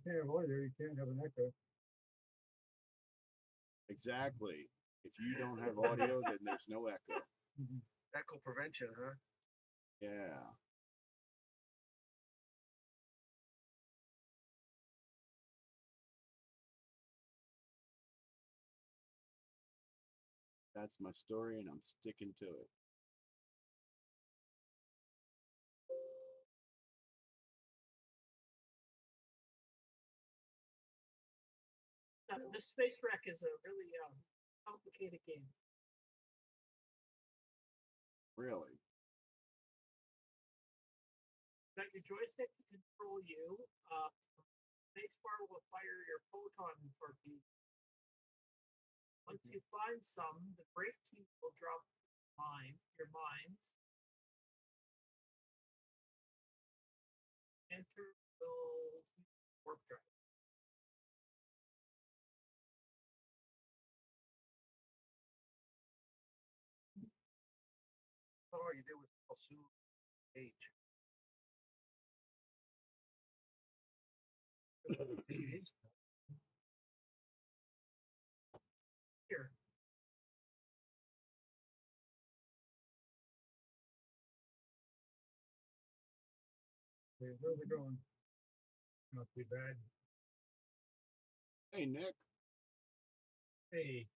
can't have audio, you can't have an echo. Exactly. If you don't have audio, then there's no echo. Echo prevention, huh? Yeah. That's my story, and I'm sticking to it. This Space Wreck is a really complicated game. Really? You got your joystick to control you. Spacebar will fire your photon torpedo. Once you find some, the brake key will drop your mines. Enter will warp drive. What all you do with assume age? Here. How's it going? Not too bad. Hey, Nick. Hey,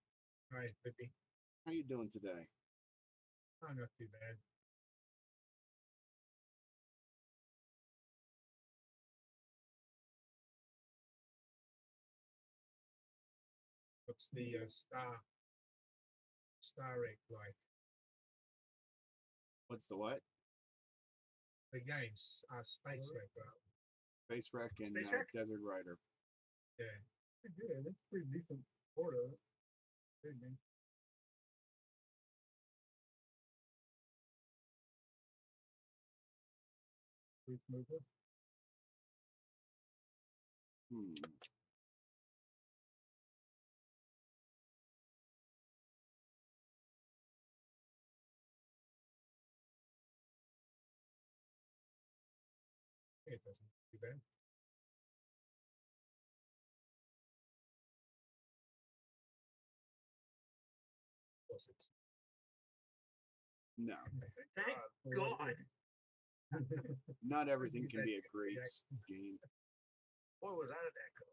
hi, Pippi. How you doing today? Oh, not too bad. What's the star rate like? What's the what? The games, Space Wreck, right? Space Wreck and Space Wreck? Desert Rider. Yeah. Pretty good. It's pretty decent port of it. Good game. Pretty smoothly. It doesn't look too bad. Of course, it's No, Thank God. not everything can be a great game. Boy, was that an echo.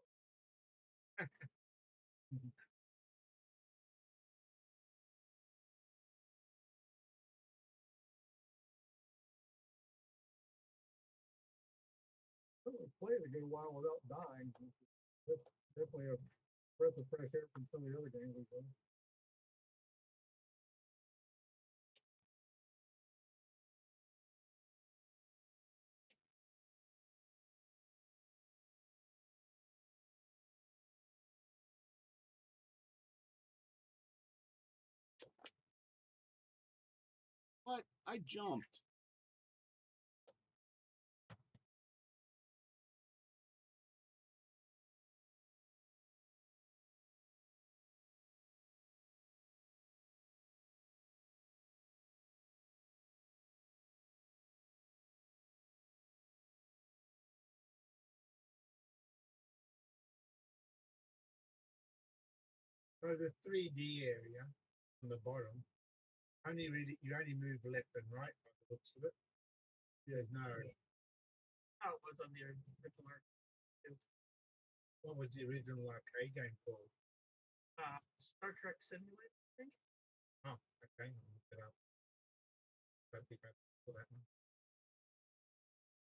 Played a good while without dying. That's definitely a breath of fresh air from some of the other games we played. What? I jumped. So the 3D area on the bottom, you only move left and right by the looks of it. There's no. How it was on the original arcade. What was the original arcade game called? Star Trek Simulator, I think. Oh, okay, I'll look it up. Don't think I saw that one.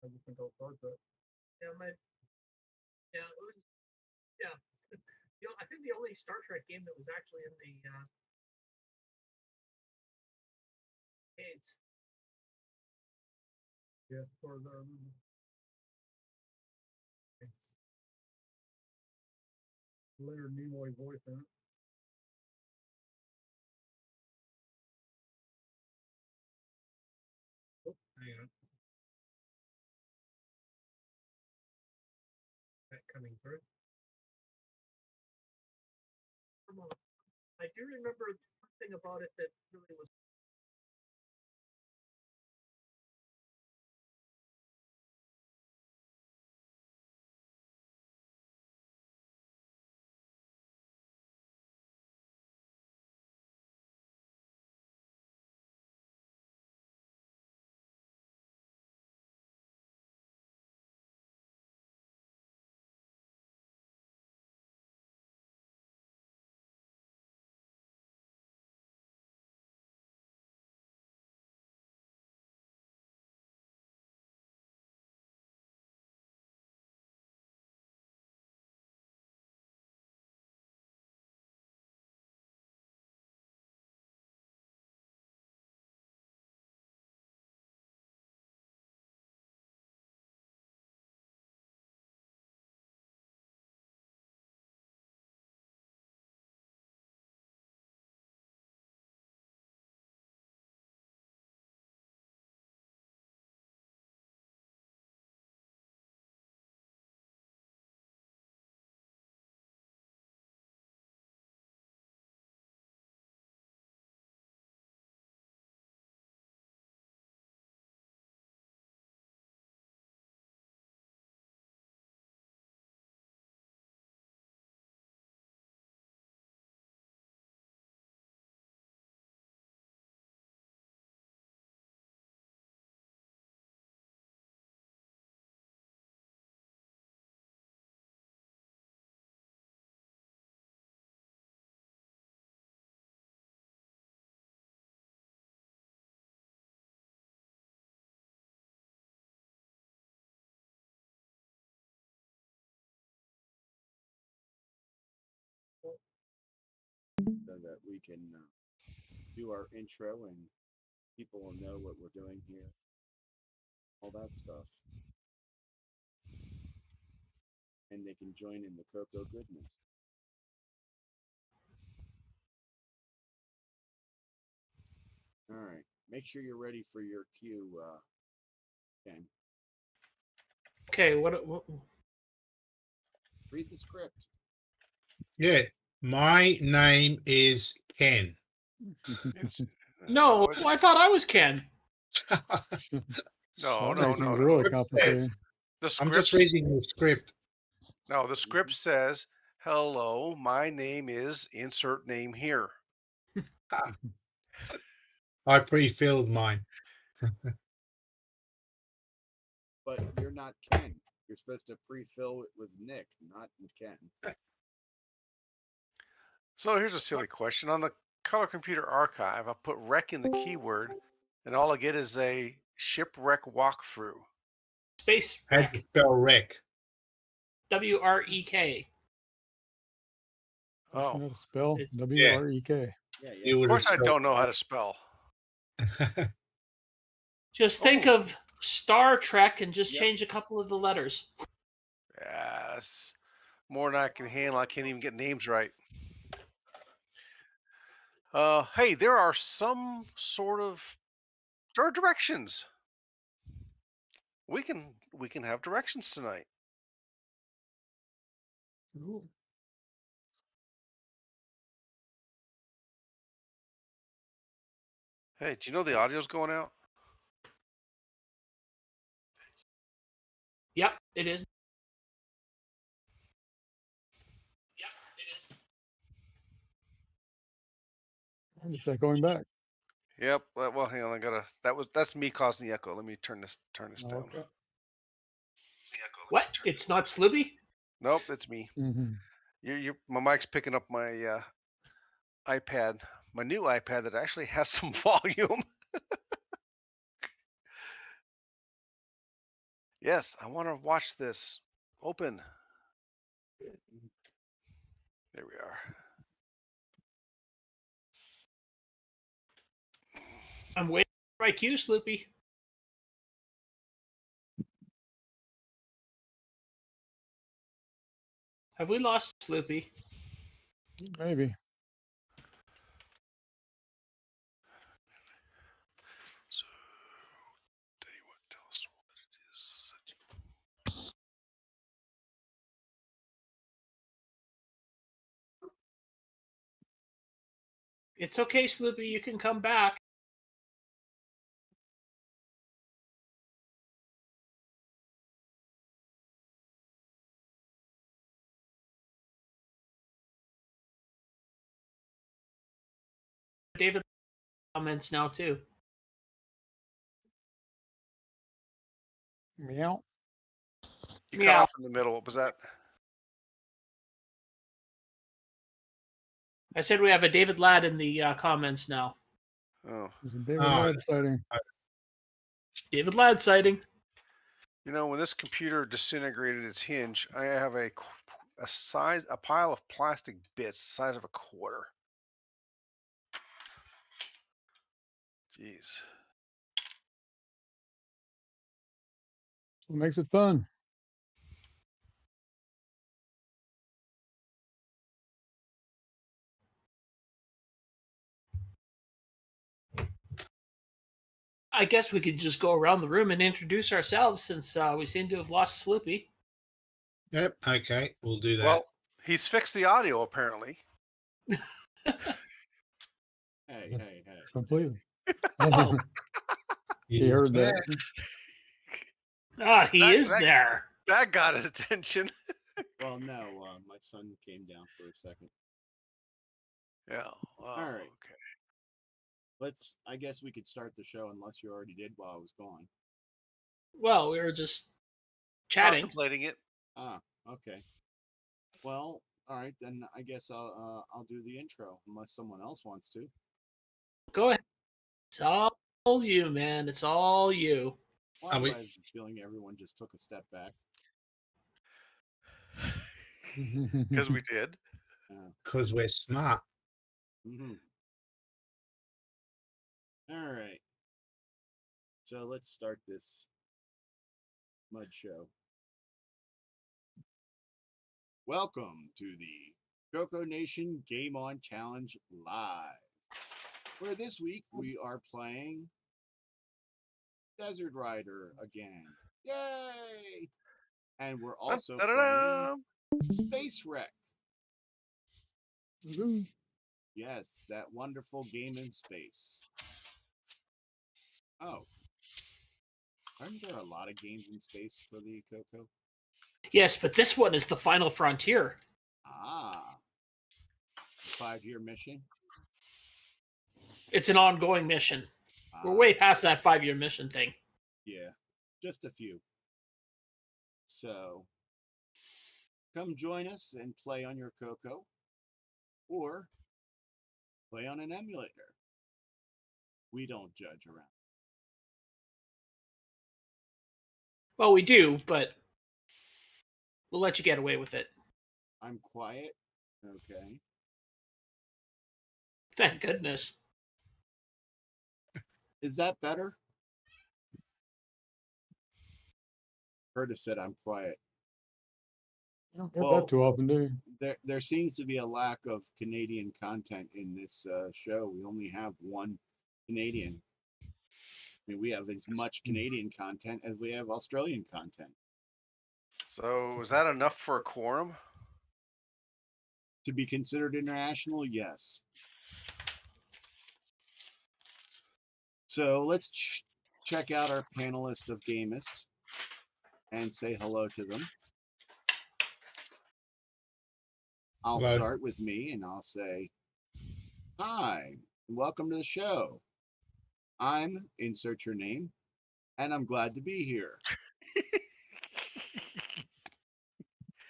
I just think I'll start that. Yeah, it was. Yeah, I think the only Star Trek game that was actually in the arcades. Yeah, for the Leonard Nimoy voice in it. Oh, hang on. That coming through. I do remember one thing about it that really was we can do our intro and people will know what we're doing here. All that stuff. And they can join in the CoCo goodness. All right. Make sure you're ready for your cue, Ken. Okay, what Read the script. Yeah. My name is Ken. No, I thought I was Ken. No, That no, makes no, things no. really complicated. The I'm just script. reading the script. No, the script says, "Hello, my name is insert name here." I pre-filled mine. But you're not Ken. You're supposed to pre-fill it with Nick, not Ken. So here's a silly question. On the Color Computer Archive, I put Wrek in the keyword, and all I get is a shipwreck walkthrough. Space How do Wrek. you spell wreck? WREK. Oh, How to spell It's- WREK. Yeah, You of would course I have don't know how to spell. Just think of Star Trek and just Yep. change a couple of the letters. Yes, more than I can handle. I can't even get names right. Hey, there are some sort of directions. We can have directions tonight. Ooh. Hey, do you know the audio's going out? Yep, it is. And it's going back. Yep. Well, hang on. That's me causing the echo. Let me turn this down. Okay. What? It's not Slibby? Nope, it's me. Mm-hmm. My mic's picking up my iPad, my new iPad that actually has some volume. Yes, I want to watch this. Open. There we are. I'm waiting for my cue, Sloopy. Have we lost Sloopy? Maybe. So, tell you what, tell us what it is. It's okay, Sloopy. You can come back. David comments now too. Meow. You cut Meow. off in the middle. What was that? I said we have a David Ladd in the comments now. Oh, There's a David Oh. Ladd sighting. David Ladd sighting. you know, when this computer disintegrated its hinge, I have a pile of plastic bits the size of a quarter. Jeez. What makes it fun? I guess we could just go around the room and introduce ourselves since we seem to have lost Sloopy. Yep. Okay. We'll do that. Well, he's fixed the audio apparently. Hey. Completely. Oh. He heard that. He That- is that- there. That got his attention. Well, no, my son came down for a second. Yeah. All right. Okay. I guess we could start the show unless you already did while I was gone. Well, we were just chatting. Contemplating it. Ah, okay. Well, all right, then I guess I'll do the intro unless someone else wants to. Go ahead. It's all you, man. It's all you. Well, Are we- I have a feeling everyone just took a step back. Because we did. Because we're smart. Mm-hmm. All right. So let's start this mud show. Welcome to the CoCo Nation Game On Challenge Live, where this week we are playing Desert Rider again. Yay! And we're also playing Da-da-da! Space Wrek. Woohoo. Yes, that wonderful game in space. Oh, aren't there a lot of games in space for the CoCo? Yes, but this one is the final frontier. Ah, 5-year mission. It's an ongoing mission. We're Ah, way past that 5-year mission thing. yeah, just a few. So come join us and play on your CoCo, or play on an emulator. We don't judge around. Well, we do, but we'll let you get away with it. I'm quiet. Okay. Thank goodness. Is that better? Curtis said I'm quiet. You don't get Well, that too often, do you? There seems to be a lack of Canadian content in this show. We only have one Canadian. I mean, we have as much Canadian content as we have Australian content. So is that enough for a quorum? To be considered international, yes. So let's check out our panelist of Gamist and say hello to them. I'll Hello. start with me and I'll say, hi, welcome to the show. I'm, insert your name, and I'm glad to be here.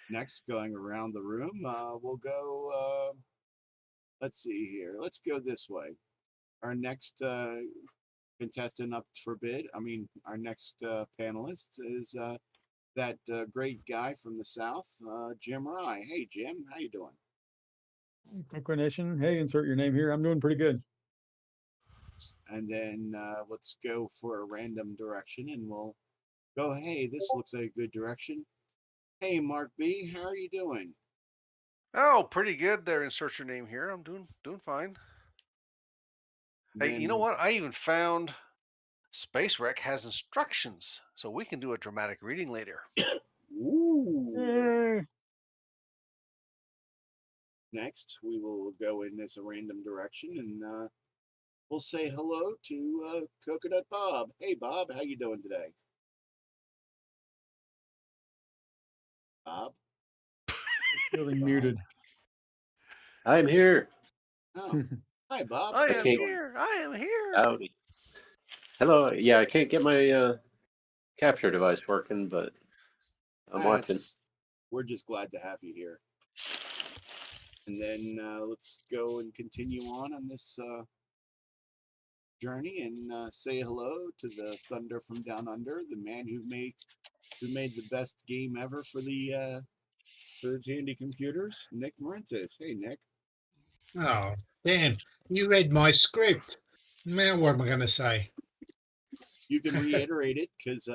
Next, going around the room, we'll go, let's see here. Let's go this way. Our next contestant up for bid, our next panelist is that great guy from the South, Jim Rye. Hey, Jim, how you doing? CoCo Nation. Hey, insert your name here. I'm doing pretty good. And then let's go for a random direction, and we'll go, hey, this looks like a good direction. Hey, Mark B, how are you doing? Oh, pretty good there. Insert your name here. I'm doing fine. Hey, you know what? I even found Space Wrek has instructions, so we can do a dramatic reading later. Ooh. Yay. Next, we will go in this random direction, and we'll say hello to Coconut Bob. Hey, Bob, how you doing today? Bob? Feeling muted. I'm here. Oh, hi, Bob. I How am you doing? here. I am here. Howdy. Hello. Yeah, I can't get my capture device working, but I'm watching. We're just glad to have you here. And then let's go and continue on this journey and say hello to the Thunder from Down Under, the man who made the best game ever for the Tandy computers, Nick Morentis. Hey, Nick. Oh, Dan, you read my script. Now what am I going to say? You can reiterate it because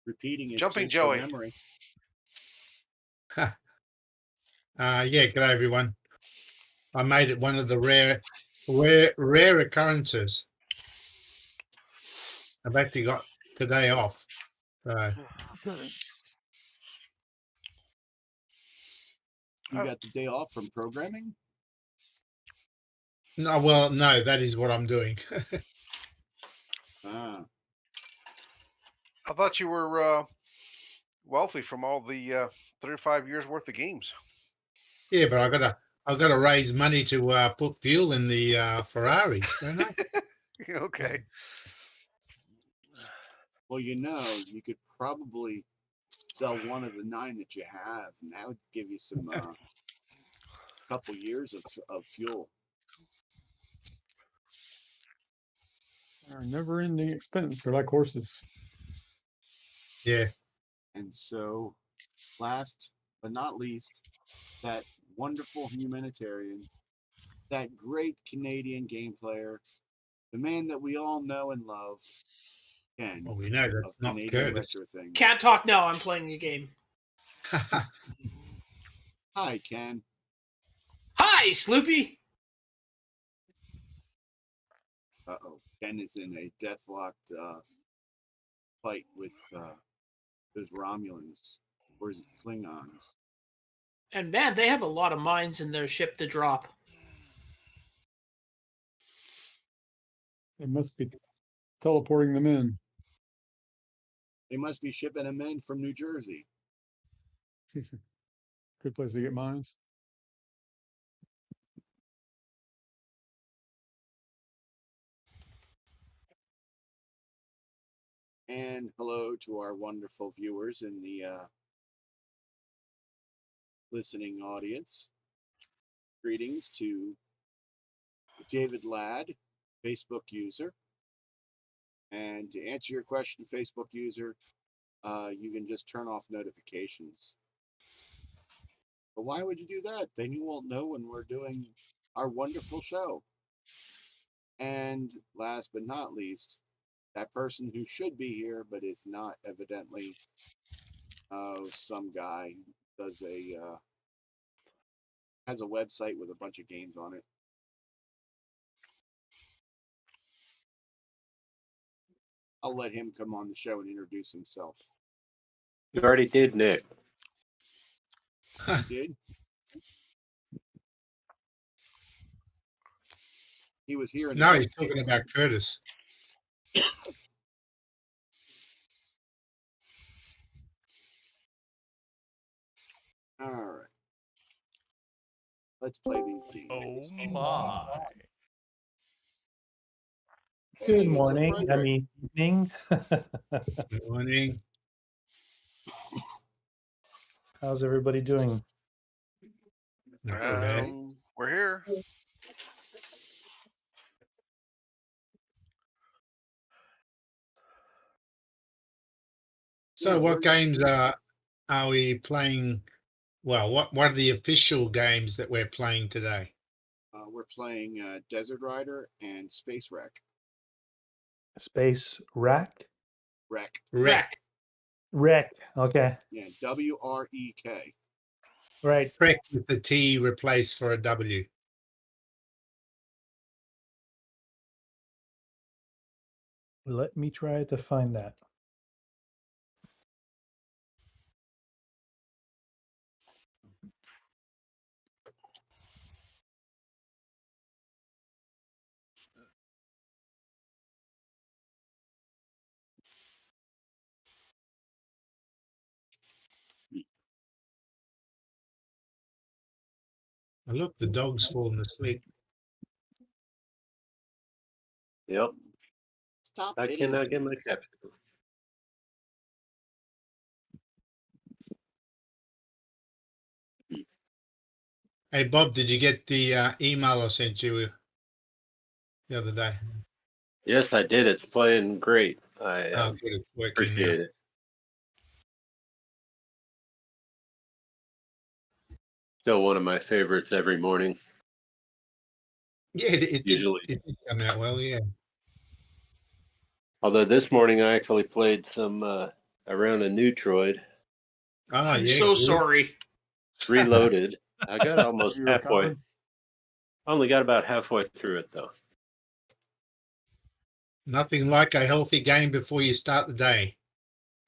repeating is Jumping good Joey. for memory. Yeah, g'day everyone. I made it one of the rare occurrences. I've actually got today off. So, You got the day off from programming? no, that is what I'm doing. Ah, I thought you were wealthy from all the 35 years worth of games. Yeah, but I gotta raise money to put fuel in the Ferraris, don't I? Okay. well, you could probably sell one of the 9 that you have, and that would give you some couple years of fuel. Our never-ending expense. They're like horses. Yeah. And so, last but not least, that wonderful humanitarian, that great Canadian game player, the man that we all know and love, Ken, Well, we know of that's not Canadian Curtis. Retro Things. Can't talk now. I'm playing a game. Hi, Ken. Hi, Sloopy. Uh-oh. Ken is in a deathlocked fight with those Romulans, or is it Klingons? And man, they have a lot of mines in their ship to drop. They must be teleporting them in. They must be shipping them in from New Jersey. Good place to get mines. And hello to our wonderful viewers in the listening audience. Greetings to David Ladd, Facebook user. And to answer your question, Facebook user, you can just turn off notifications. But why would you do that? Then you won't know when we're doing our wonderful show. And last but not least, that person who should be here but is not, evidently, some guy does has a website with a bunch of games on it. I'll let him come on the show and introduce himself. You already did, Nick. He did? He was here in No, the he's talking about Curtis. All right. Let's play these games. Oh my. Hey, Good it's a morning. I Frederick. mean, evening. Good morning. How's everybody doing? Not too bad. We're here. So, what games are we playing? Well, what are the official games that we're playing today? We're playing Desert Rider and Space Wreck. Space Wrek? Wreck. Wrek. Wrek. Okay. Yeah, W-R-E-K. Right. Wrek with the T replaced for a W. Let me try to find that. Oh, look, the dog's fallen asleep. Yep. Stop I hitting cannot get my things. capture. Hey, Bob, did you get the email I sent you the other day? Yes, I did. It's playing great. I Oh, good, it's working appreciate now. it. Still one of my favorites every morning. Yeah, Usually. it did come out well, yeah. Although this morning I actually played some around a Neutroid, Ah, I'm yeah. so good. sorry. reloaded. I got almost You halfway. recovered? Only got about halfway through it though. Nothing like a healthy game before you start the day.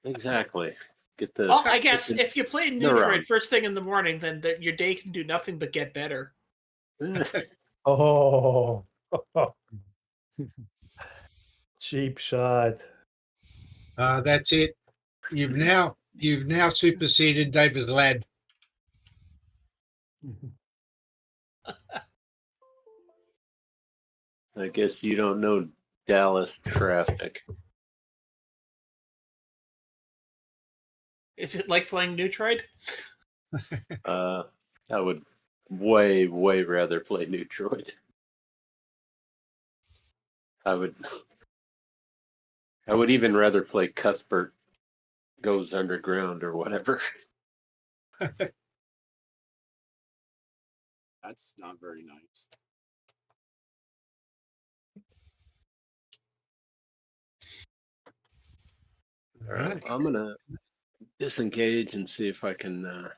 Exactly. Get the. Well, I guess get the- if you play No Neutroid run. first thing in the morning, then your day can do nothing but get better. Oh. Cheap shot. That's it. You've now superseded David Ladd. I guess you don't know Dallas traffic. Is it like playing Neutroid? I would way rather play Neutroid. I would even rather play Cuthbert Goes Underground or whatever. That's not very nice. All right, I'm gonna disengage and see if I can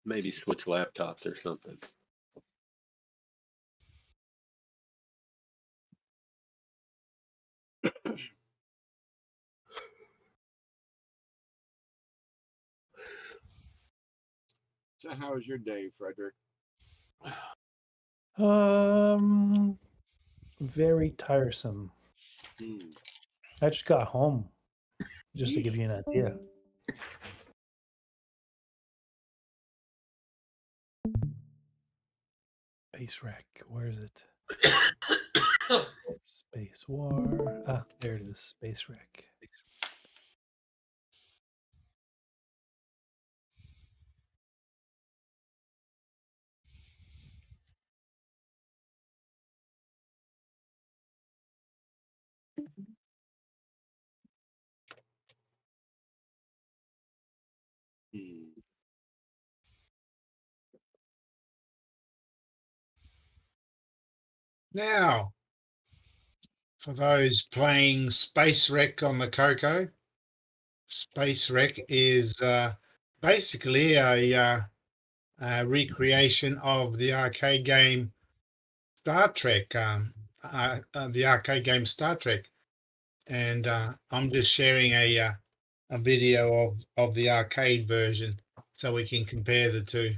maybe switch laptops or something. So, how was your day, Frederick? Very tiresome. Hmm. I just got home, just to Yeesh. give you an idea. Space Wreck, where is it? Space War. Ah, there it is. Space Wreck. Hmm. Now, for those playing Space Wreck on the CoCo, Space Wreck is basically a recreation of the arcade game Star Trek, the arcade game Star Trek, and I'm just sharing a video of the arcade version so we can compare the two.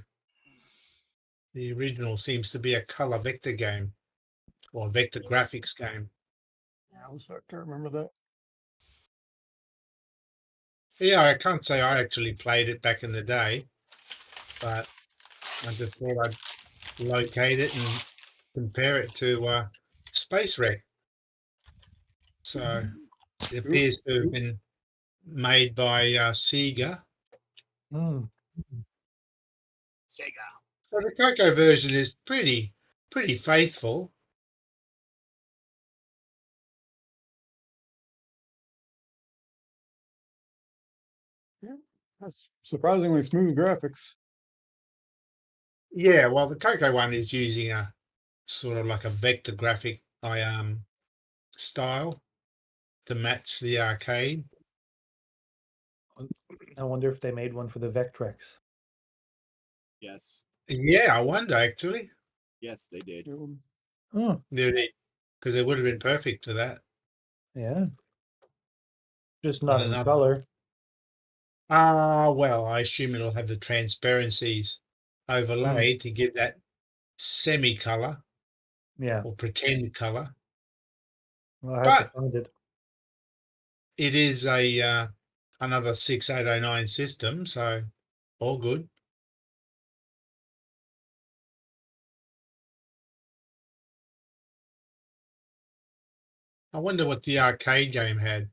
The original seems to be a color vector game or vector graphics game. Yeah, I was starting to remember that. Yeah, I can't say I actually played it back in the day, but I just thought I'd locate it and compare it to Space Wreck. So it appears to have been made by Sega. Mm. Sega. So the CoCo version is pretty faithful. Yeah, that's surprisingly smooth graphics. Yeah, well, the CoCo one is using a sort of like a vector graphic style to match the arcade. I wonder if they made one for the Vectrex. Yes. Yeah, I wonder actually. Yes, they did. Oh, Because it would have been perfect for that. yeah. Just not in another- color. Well, I assume it'll have the transparencies overlaid to give that semi-color Yeah. or pretend color. Well, I have to But find it. it is a another 6809 system, so all good. I wonder what the arcade game had.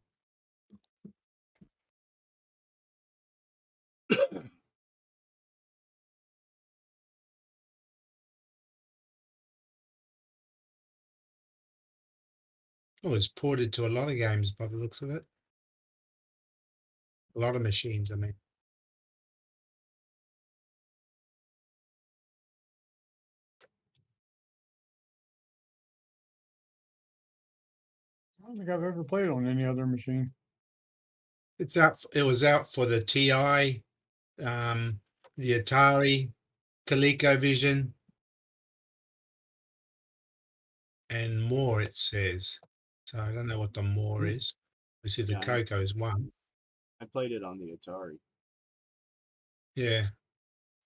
Oh, it's ported to a lot of games by the looks of it. A lot of machines, I mean. I don't think I've ever played on any other machine. It's out. It was out for the TI, the Atari, ColecoVision, and more. It says. So I don't know what the more is. We see the Yeah, CoCo is one. I played it on the Atari. Yeah,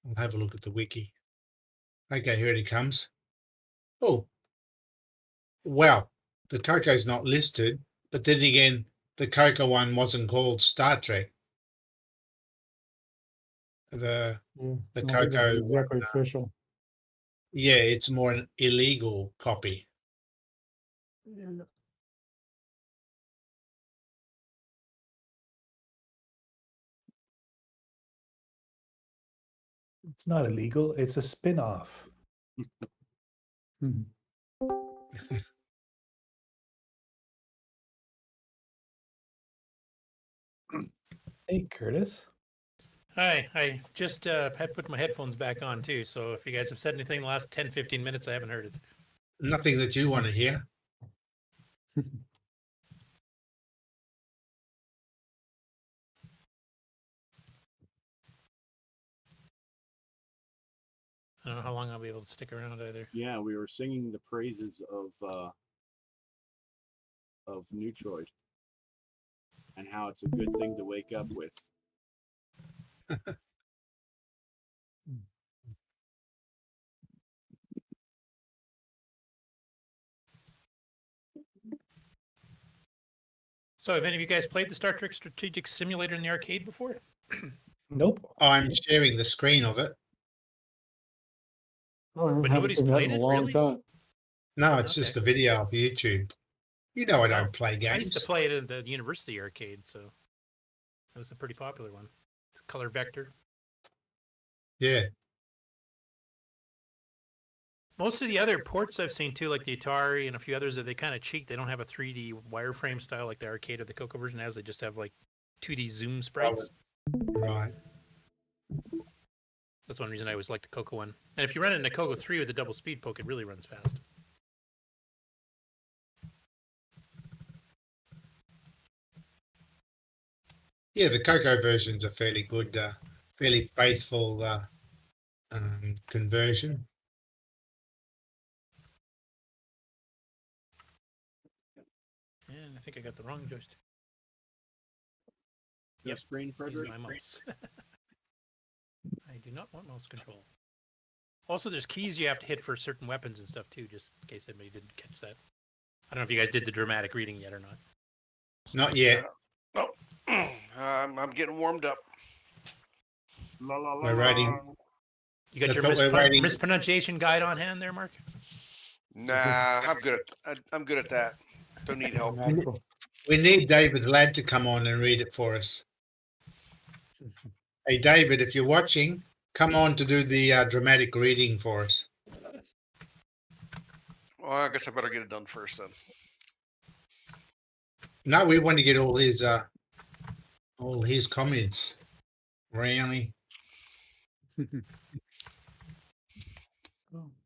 I'll have a look at the wiki. Okay, here it comes. Oh, well, the CoCo's not listed, but then again, the CoCo one wasn't called Star Trek. The Yeah, the I don't think this is CoCo one, exactly official. yeah, it's more an illegal copy. Yeah. It's not illegal. It's a spin-off. Hmm. Hey, Curtis. Hi, I just had put my headphones back on too, so if you guys have said anything in the last 10, 15 minutes, I haven't heard it. Nothing that you want to hear. don't know how long I'll be able to stick around either. Yeah, we were singing the praises of Neutroid and how it's a good thing to wake up with. So, have any of you guys played the Star Trek Strategic Simulator in the arcade before? Nope. I'm sharing the screen of it. Oh, I haven't nobody's seen that played in a it, long really? time. No, it's Okay. just a video of YouTube. You know I No, don't play I used to games. play it in the university arcade, so that was a pretty popular one. Color vector. Yeah. Most of the other ports I've seen too, like the Atari and a few others, they kind of cheat. They don't have a 3D wireframe style like the arcade or the CoCo version has. They just have like 2D zoom sprites. Right. That's one reason I always liked the CoCo one. And if you run it in the CoCo 3 with the double speed poke, it really runs fast. Yeah, the CoCo version's a fairly good, fairly faithful conversion. And I think I got the wrong joystick. Your Yep, screen, use Frederick? my mouse. I do not want mouse control. Also, there's keys you have to hit for certain weapons and stuff too, just in case anybody didn't catch that. I don't know if you guys did the dramatic reading yet or not. Not yet. No, I'm getting warmed up. La, la, la, We're la. writing. You got That's your what we're writing. mispronunciation guide on hand there, Mark? Nah, I'm good at that. Don't need help. Magical. We need David Ladd to come on and read it for us. Hey, David, if you're watching, come on to do the dramatic reading for us. Well, I guess I better get it done first then. No, we want to get all his comments. Really?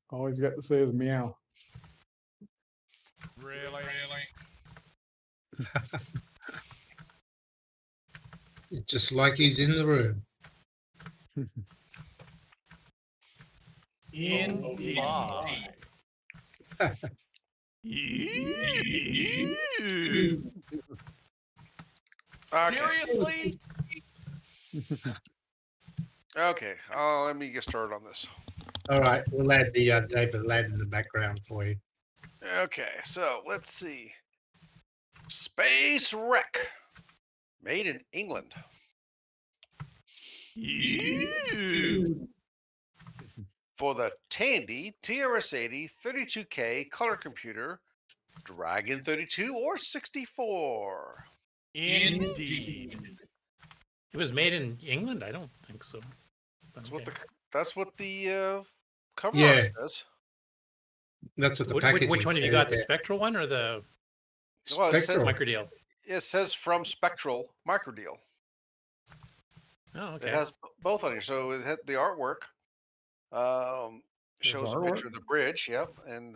All he's got to say is meow. Really? It's just like he's in the room. Indeed. Seriously? Okay, let me get started on this. All right, we'll add the David Ladd in the background for you. Okay, so let's see. Space Wrek, made in England. For the Tandy TRS-80 32K color computer, Dragon 32 or 64. Indeed. It was made in England? I don't think so. That's what the cover Yeah. art says. That's what the Which packaging one did you says got? The there. Spectral one or the Well, it says, Spectral. Microdeal? it says from Spectral Microdeal. Oh, okay. It has both on here. So it had the artwork. Shows a artwork? picture of the bridge. Yep, and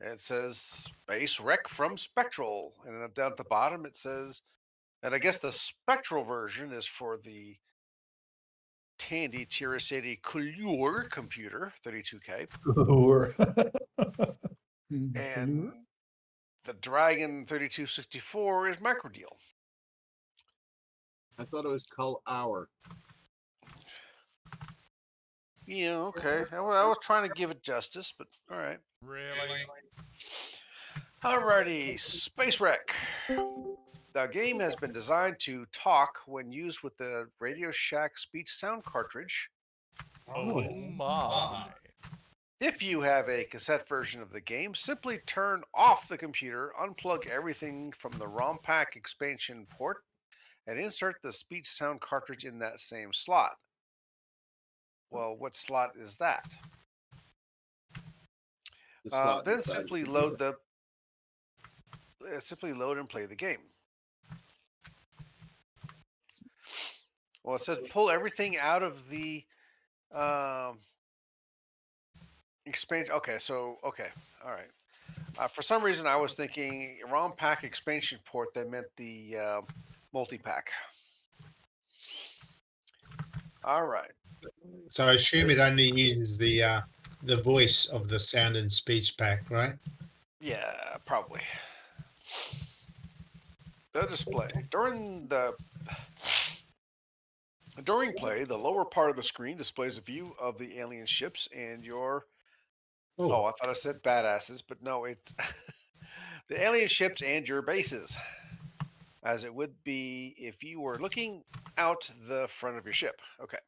it says Space Wrek from Spectral, and then down at the bottom it says, and I guess the Spectral version is for the Tandy TRS-80 Couleur computer 32K, Or and the Dragon 3264 is Microdeal. I thought it was Cull Hour. Yeah, okay. I was trying to give it justice, but all right. Really? Alrighty, Space Wrek. The game has been designed to talk when used with the Radio Shack speech sound cartridge. Oh my. If you have a cassette version of the game, simply turn off the computer, unplug everything from the ROM pack expansion port, and insert the speech sound cartridge in that same slot. Well, what slot is that? The slot Then inside simply the load computer. simply load and play the game. Well, it said pull everything out of the expansion. Okay, all right. For some reason, I was thinking ROM pack expansion port. That meant the multi pack. All right. So I assume it only uses the voice of the sound and speech pack, right? Yeah, probably. The display. During play, the lower part of the screen displays a view of the alien ships and your... Oh, I thought I said badasses, but no, it's the alien ships and your bases, as it would be if you were looking out the front of your ship. Okay.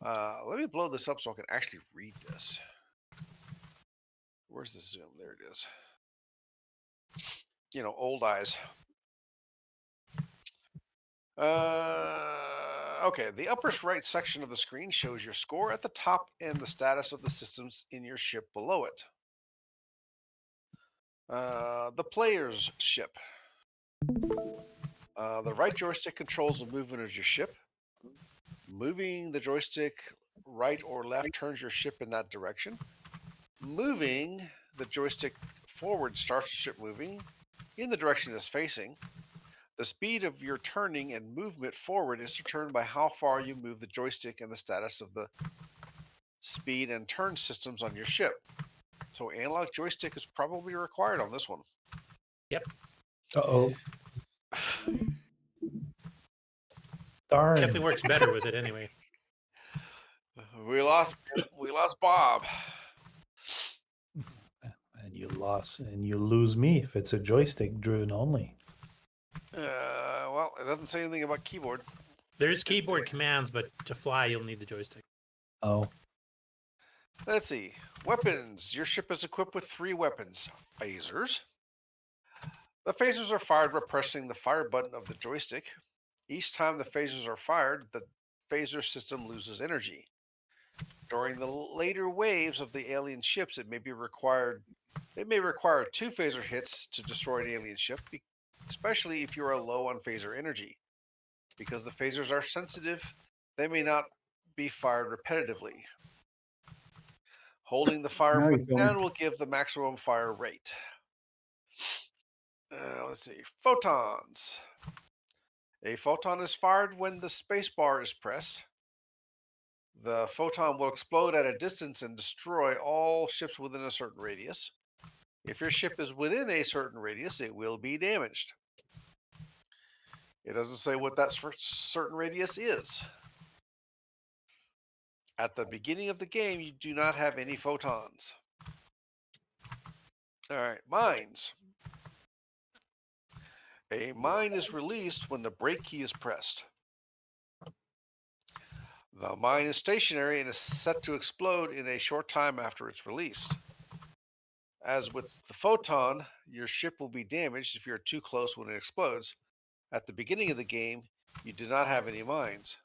Let me blow this up so I can actually read this. Where's the zoom? There it is. You know, old eyes. Okay, the upper right section of the screen shows your score at the top and the status of the systems in your ship below it. The player's ship. The right joystick controls the movement of your ship. Moving the joystick right or left turns your ship in that direction. Moving the joystick forward starts the ship moving in the direction it's facing. The speed of your turning and movement forward is determined by how far you move the joystick and the status of the speed and turn systems on your ship. So analog joystick is probably required on this one. Yep. Uh-oh. Darn. Definitely works better with it anyway. We lost Bob. And you lose me if it's a joystick driven only. Well, it doesn't say anything about keyboard. There's keyboard commands, but to fly, you'll need the joystick. Oh. Let's see. Weapons. Your ship is equipped with 3 weapons. Phasers. The phasers are fired by pressing the fire button of the joystick. Each time the phasers are fired, the phaser system loses energy. During the later waves of the alien ships, it may require 2 phaser hits to destroy an alien ship, especially if you are low on phaser energy. Because the phasers are sensitive, they may not be fired repetitively. Holding the fire button down will give the maximum fire rate. Let's see. Photons. A photon is fired when the space bar is pressed. The photon will explode at a distance and destroy all ships within a certain radius. If your ship is within a certain radius, it will be damaged. It doesn't say what that certain radius is. At the beginning of the game, you do not have any photons. All right, mines. A mine is released when the brake key is pressed. The mine is stationary and is set to explode in a short time after it's released. As with the photon, your ship will be damaged if you're too close when it explodes. At the beginning of the game, you do not have any mines.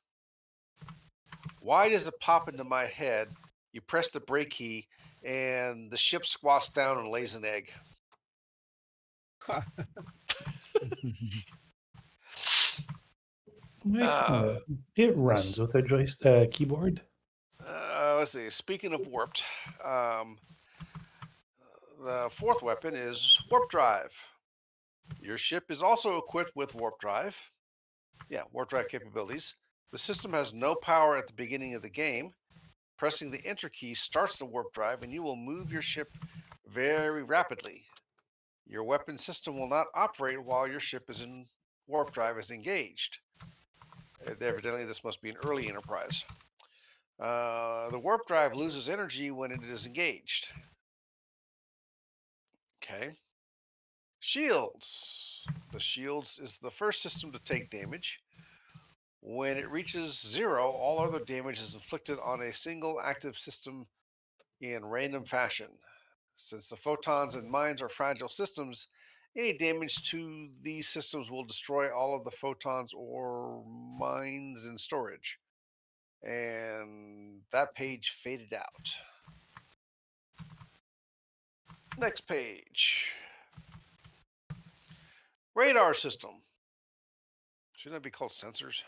Why does it pop into my head? You press the brake key and the ship squats down and lays an egg. It runs with a joystick keyboard. Let's see. Speaking of warped, the 4th weapon is warp drive. Your ship is also equipped with warp drive. Yeah, warp drive capabilities. The system has no power at the beginning of the game. Pressing the enter key starts the warp drive and you will move your ship very rapidly. Your weapon system will not operate while your ship is in warp drive is engaged. Evidently, this must be an early Enterprise. The warp drive loses energy when it is engaged. Okay. Shields. The shields is the first system to take damage. When it reaches 0, all other damage is inflicted on a single active system in random fashion. Since the photons and mines are fragile systems, any damage to these systems will destroy all of the photons or mines in storage. And that page faded out. Next page. Radar system. Shouldn't that be called sensors?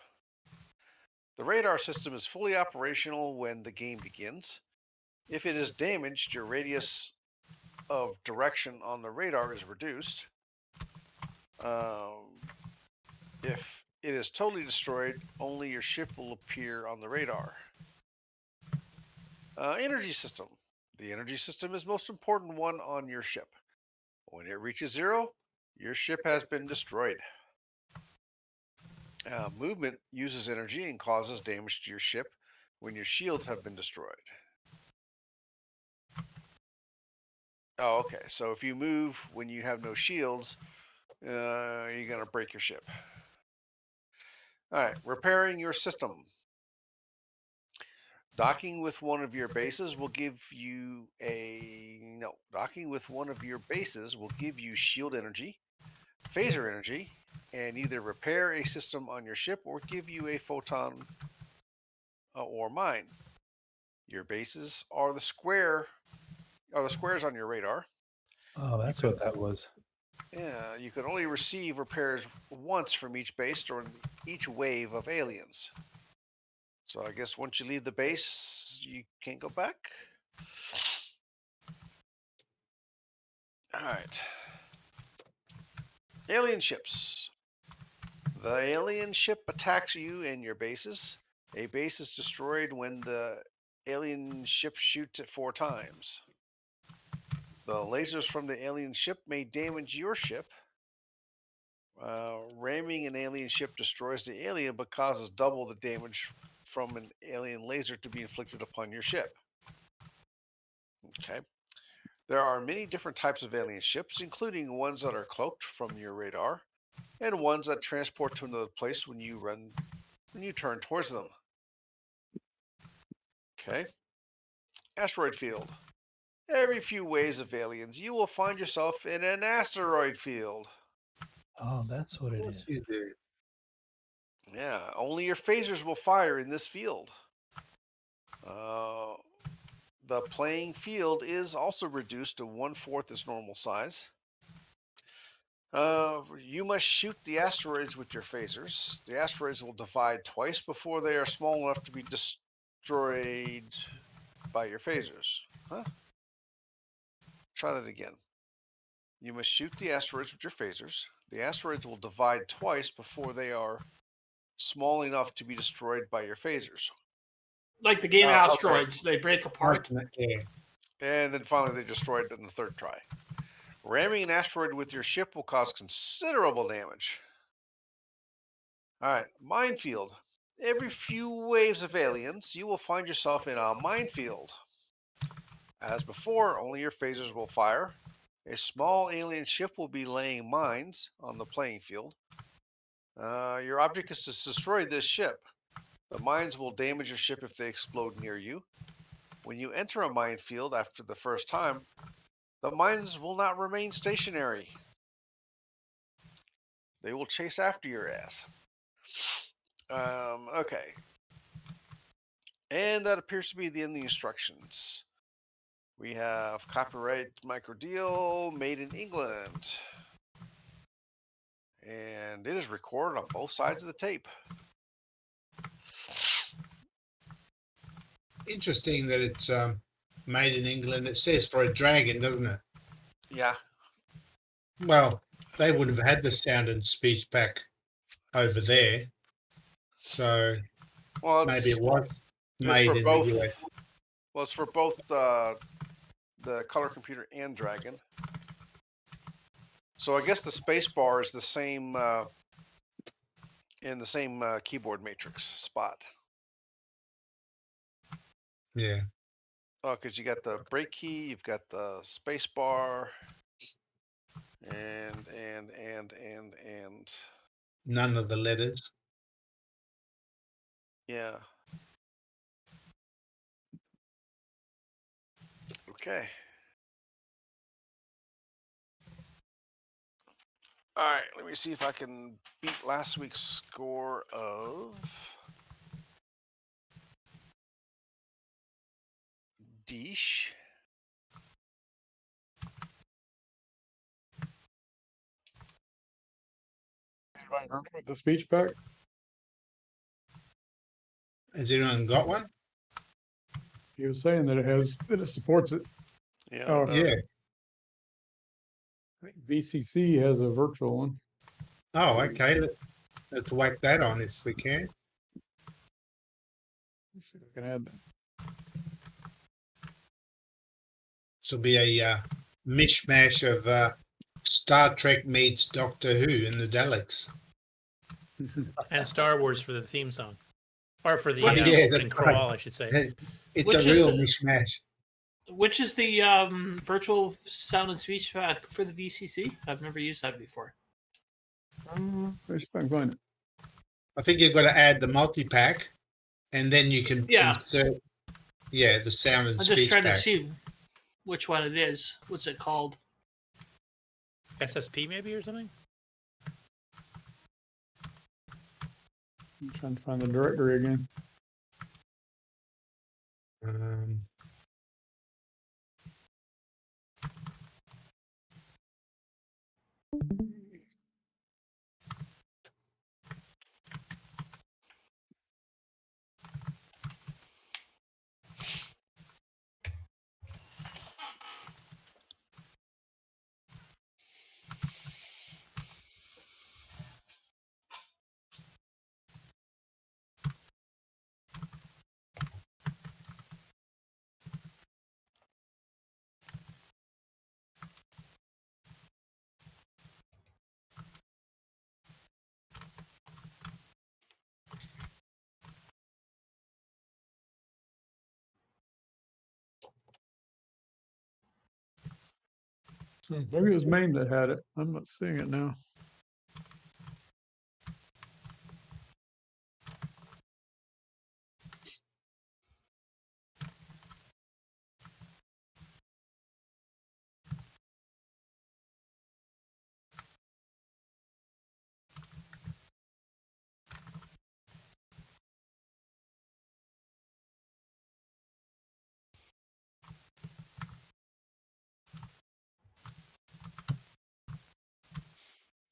The radar system is fully operational when the game begins. If it is damaged, your radius of direction on the radar is reduced. If it is totally destroyed, only your ship will appear on the radar. Energy system. The energy system is most important one on your ship. When it reaches 0, your ship has been destroyed. Movement uses energy and causes damage to your ship when your shields have been destroyed. Oh, okay. So if you move when you have no shields, you're going to break your ship. All right. Repairing your system. Docking with one of your bases will give you docking with one of your bases will give you shield energy, phaser energy, and either repair a system on your ship or give you a photon or mine. Your bases are the squares on your radar. Oh, that's what that was. Yeah, you can only receive repairs once from each base during each wave of aliens. So I guess once you leave the base, you can't go back. All right. Alien ships. The alien ship attacks you and your bases. A base is destroyed when the alien ship shoots it 4 times. The lasers from the alien ship may damage your ship. Ramming an alien ship destroys the alien but causes double the damage from an alien laser to be inflicted upon your ship. Okay. There are many different types of alien ships, including ones that are cloaked from your radar, and ones that transport to another place when you turn towards them. Okay. Asteroid field. Every few waves of aliens, you will find yourself in an asteroid field. Oh, that's what Of it course is. you do. Yeah, only your phasers will fire in this field. The playing field is also reduced to 1/4 its normal size. You must shoot the asteroids with your phasers. The asteroids will divide twice before they are small enough to be destroyed by your phasers. Huh? Try that again. You must shoot the asteroids with your phasers. The asteroids will divide twice before they are small enough to be destroyed by your phasers. Like the game Okay. Asteroids, they break apart. Yeah. And then finally they destroy it in the 3rd try. Ramming an asteroid with your ship will cause considerable damage. Alright, minefield. Every few waves of aliens, you will find yourself in a minefield. As before, only your phasers will fire. A small alien ship will be laying mines on the playing field. Your object is to destroy this ship. The mines will damage your ship if they explode near you. When you enter a minefield after the first time, the mines will not remain stationary. They will chase after your ass. Okay. And that appears to be the end of the instructions. We have copyright micro deal made in England. And it is recorded on both sides of the tape. Interesting that it's made in England. It says for a dragon, doesn't it? Yeah. Well, they would have had the sound and speech back over there. So Well, maybe it was it's made for in both. the US. Well, it's for both the color computer and Dragon. So I guess the space bar is the same in the same keyboard matrix spot. Yeah. Oh, because you got the break key, you've got the space bar, and None of the letters. yeah. Okay. All right, let me see if I can beat last week's score of Deesh. Anybody heard with the speech pack? Has anyone got one? He was saying that it supports it. Yeah. Oh, Yeah. I think VCC has a virtual one. Oh, okay. Let's whack that on if we can. Let's see if I can add that. This will be a mishmash of Star Trek meets Doctor Who in the Daleks. And Star Wars for the theme song, or for the What is- Yeah, opening that's right. crawl, I should say. It's Which a is- real mishmash. Which is the virtual sound and speech pack for the VCC? I've never used that before. Let's see if I can find it. I think you've got to add the multi-pack, and then you can Yeah. insert, the sound and I'm speech just trying pack. to see which one it is. What's it called? SSP maybe or something? I'm trying to find the directory again. Um, Maybe it was Maine that had it. I'm not seeing it now.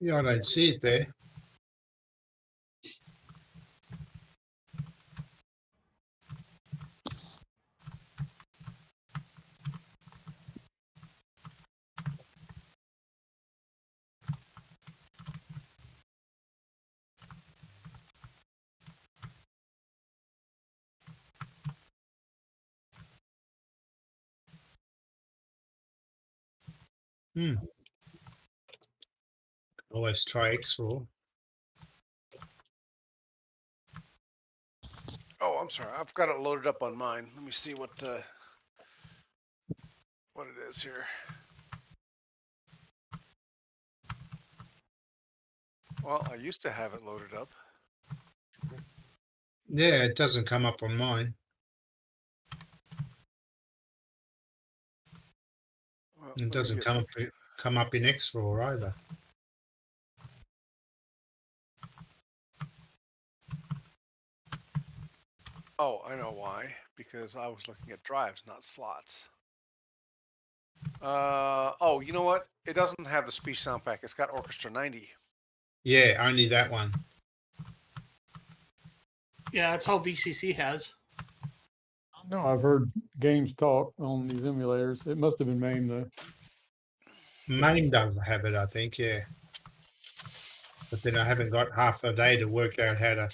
yeah, I don't see it there. Always try X-Raw. Oh, I'm sorry. I've got it loaded up on mine. Let me see what it is here. Well, I used to have it loaded up. Yeah, it doesn't come up on mine. Well, It let me doesn't get- come up in X-Raw either. Oh, I know why. Because I was looking at drives, not slots. Oh, you know what? It doesn't have the speech sound pack. It's got Orchestra 90. Yeah, only that one. Yeah, that's all VCC has. No, I've heard games talk on these emulators. It must have been Maine though. Main does have it, I think, yeah. But then I haven't got half a day to work out how to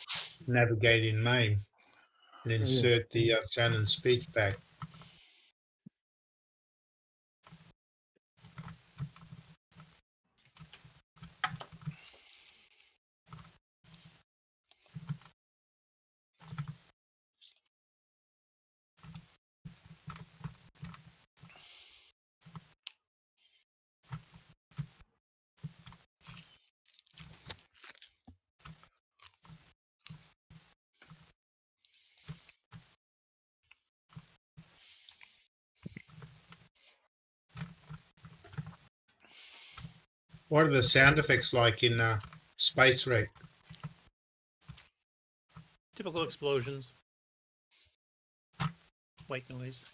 navigate in Main and insert the sound and speech back. What are the sound effects like in Space Wreck? Typical explosions. White noise.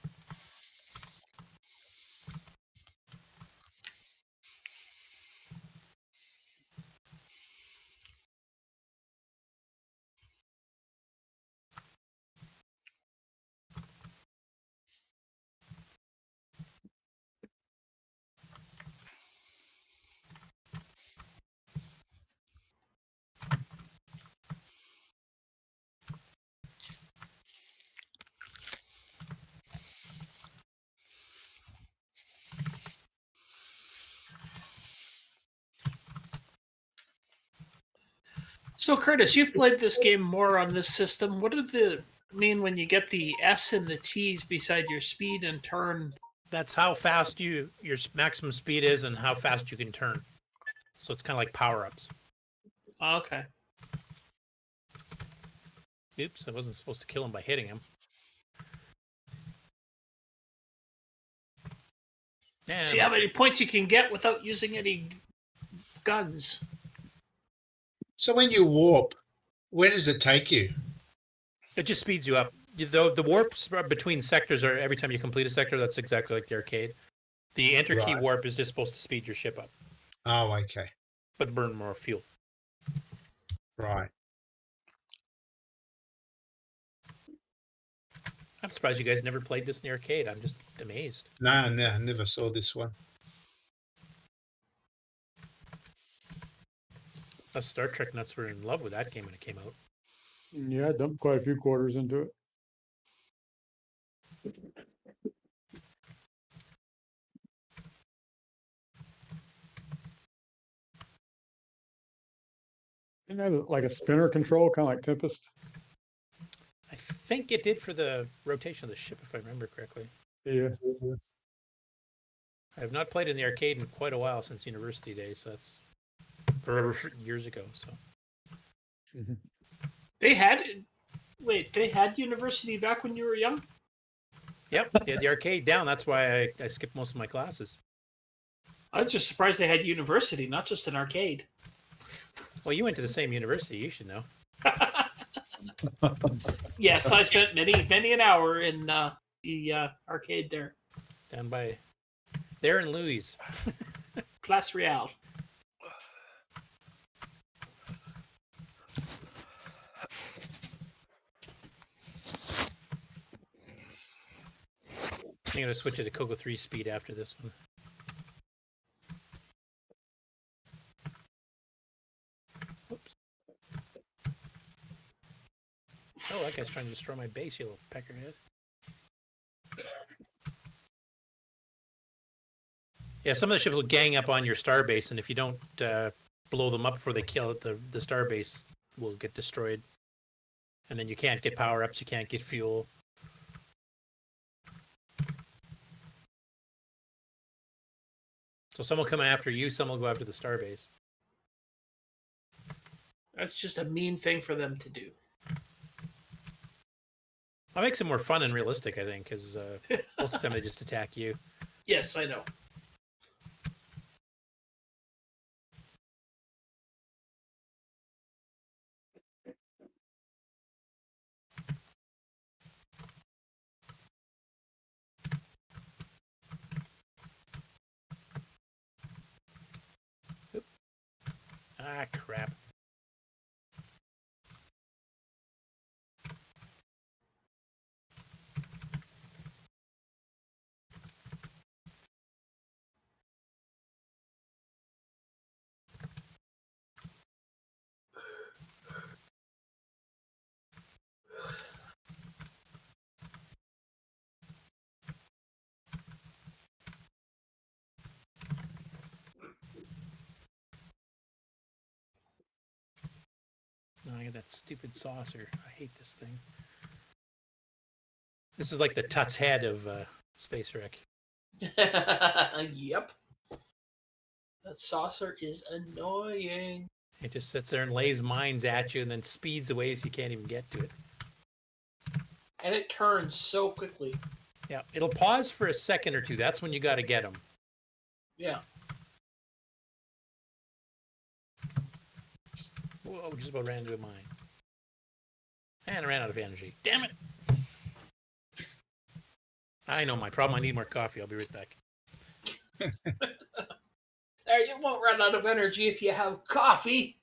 So, Curtis, you've played this game more on this system. What does it mean when you get the S and the T's beside your speed and turn? That's how fast your maximum speed is and how fast you can turn. So it's kind of like power-ups. Oh, okay. Oops, I wasn't supposed to kill him by hitting him. And See how many points you can get without using any guns. So when you warp, where does it take you? it just speeds you up. The warps between sectors are every time you complete a sector. That's exactly like the arcade. The enter key Right. warp is just supposed to speed your ship up, Oh, okay. but burn more fuel. Right. I'm surprised you guys never played this in the arcade. I'm just amazed. No, I never saw this one. Us Star Trek nuts were in love with that game when it came out. Yeah, I dumped quite a few quarters into it. Didn't it have like a spinner control, kind of like Tempest? I think it did for the rotation of the ship, if I remember correctly. Yeah. I have not played in the arcade in quite a while since university days. So that's forever years ago. So They had university back when you were young? yep, they had the arcade down. That's why I skipped most of my classes. I was just surprised they had university, not just an arcade. Well, you went to the same university. You should know. Yes, I spent many an hour in the arcade there. Down by there in Louis. Class Real. I'm going to switch it to CoCo 3 speed after this one. Oops. Oh, that guy's trying to destroy my base, you little peckerhead. Yeah, some of the ships will gang up on your starbase, and if you don't blow them up before they kill it, the starbase will get destroyed. And then you can't get power-ups, you can't get fuel. So some will come after you, some will go after the starbase. That's just a mean thing for them to do. That makes it more fun and realistic, I think, because most of the time they just attack you. Yes, I know. Ah, crap. No, I got that stupid saucer. I hate this thing. This is like the Tut's head of Space Wreck. Yep. That saucer is annoying. It just sits there and lays mines at you and then speeds away so you can't even get to it. And it turns so quickly. Yeah, it'll pause for a second or two. That's when you got to get them. Yeah. Whoa, just about ran into a mine. And I ran out of energy. Damn it! I know my problem. I need more coffee. I'll be right back. There, you won't run out of energy if you have coffee.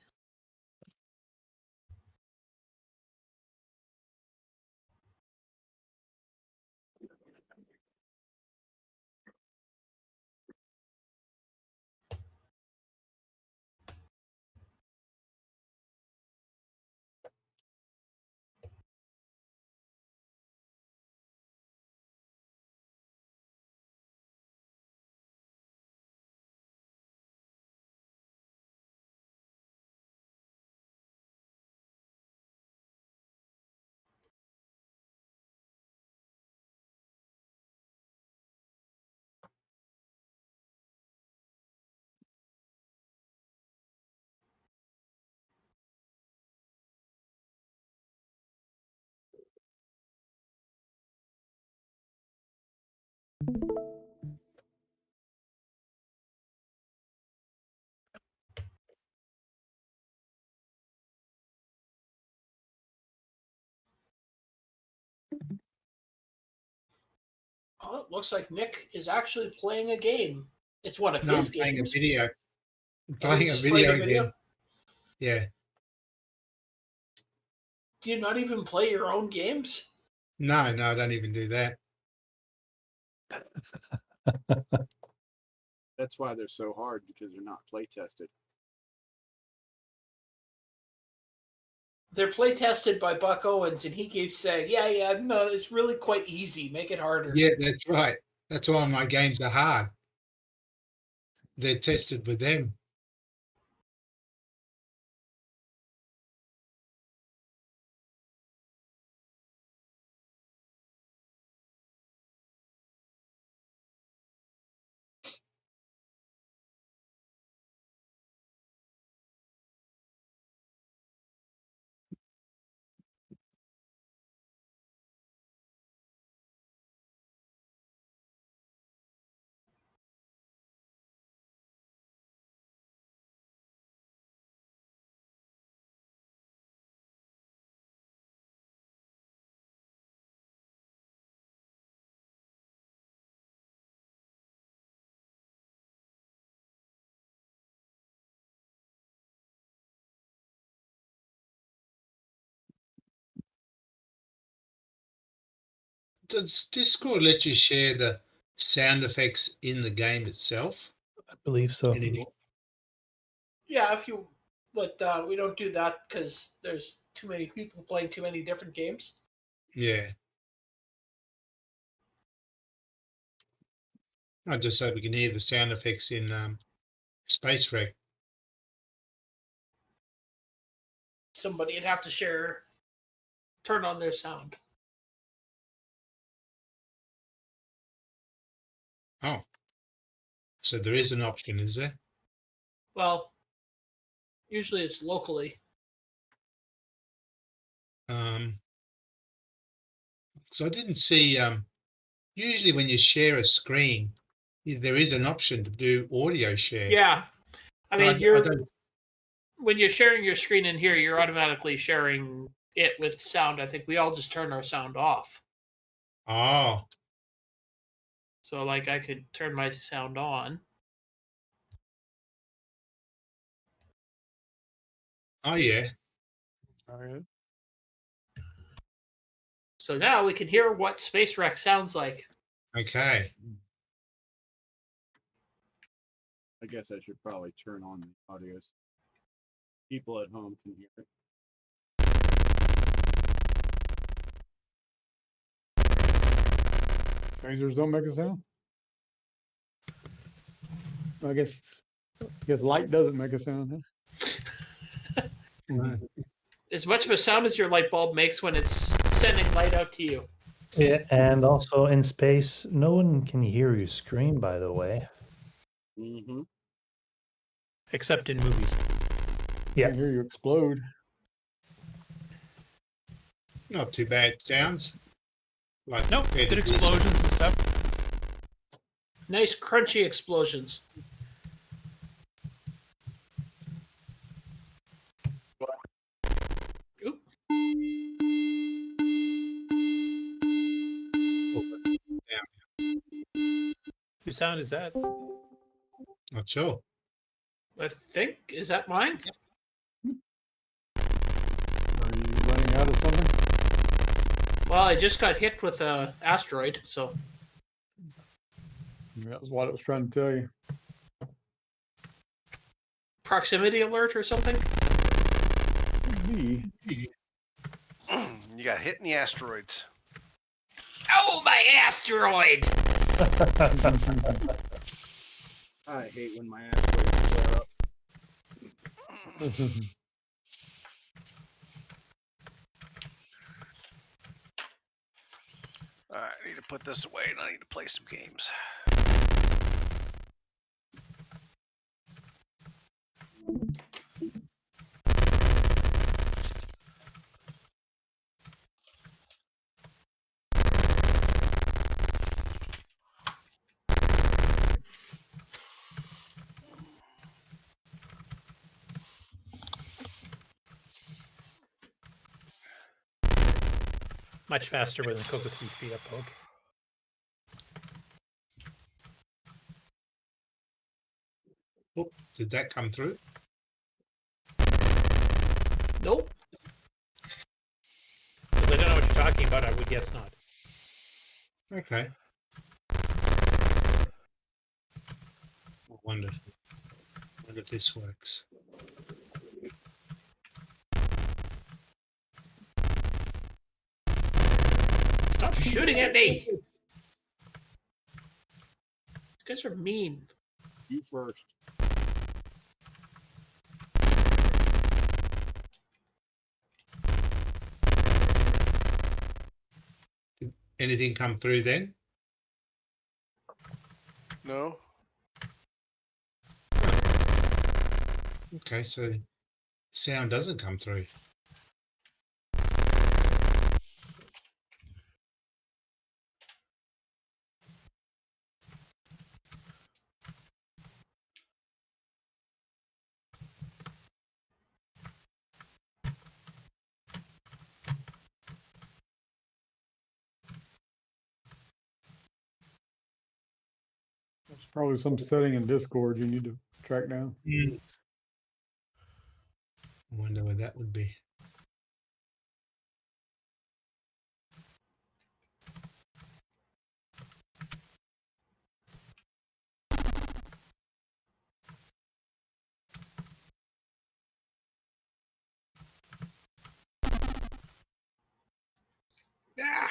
Well, it looks like Nick is actually playing a game. It's one of No, I'm his playing a games. video. I'm Oh, playing a he's playing video a video? game. Yeah. Do you not even play your own games? No, I don't even do that. That's why they're so hard, because they're not play tested. They're play tested by Buck Owens, and he keeps saying, yeah, no, it's really quite easy. Make it harder. Yeah, that's right. That's why my games are hard. They're tested with them. Does Discord let you share the sound effects in the game itself I believe so. anymore? Yeah, but we don't do that because there's too many people playing too many different games. Yeah. I just so we can hear the sound effects in Space Wreck. Somebody would have to turn on their sound. Oh. So there is an option, is there? Well, usually it's locally. So I didn't see. Usually, when you share a screen, there is an option to do audio share. Yeah. I But mean, when you're sharing your screen in here, you're automatically sharing it with sound. I think we all just turn our sound off. Oh. So, like, I could turn my sound on. Oh, yeah. All right. So now we can hear what Space Wreck sounds like. Okay. I guess I should probably turn on the audio so people at home can hear it. Strangers don't make a sound. I guess light doesn't make a sound. Huh? As much of a sound as your light bulb makes when it's sending light out to you. Yeah, and also in space, no one can hear you scream, by the way. Mm-hmm. Except in movies. Yeah. I can hear you explode. Not too bad sounds. Like Nope, compared good to this. explosions and stuff. Nice crunchy explosions. Oop. Whose sound is that? Not sure. I think, is that mine? Are you running out of something? Well, I just got hit with an asteroid, so. That's what I was trying to tell you. Proximity alert or something? Me? You got hit in the asteroids. Oh, my asteroid! I hate when my asteroids flare up. Alright, I need to put this away and I need to play some games. Much faster with the CoCo 3 speed up poke. Oh, did that come through? Nope. Because I don't know what you're talking about, I would guess not. Okay. I wonder if this works. Stop shooting at me. These guys are mean. You first. Did anything come through then? No. Okay, so sound doesn't come through. There's probably some setting in Discord you need to track down. I wonder where that would be. Ah.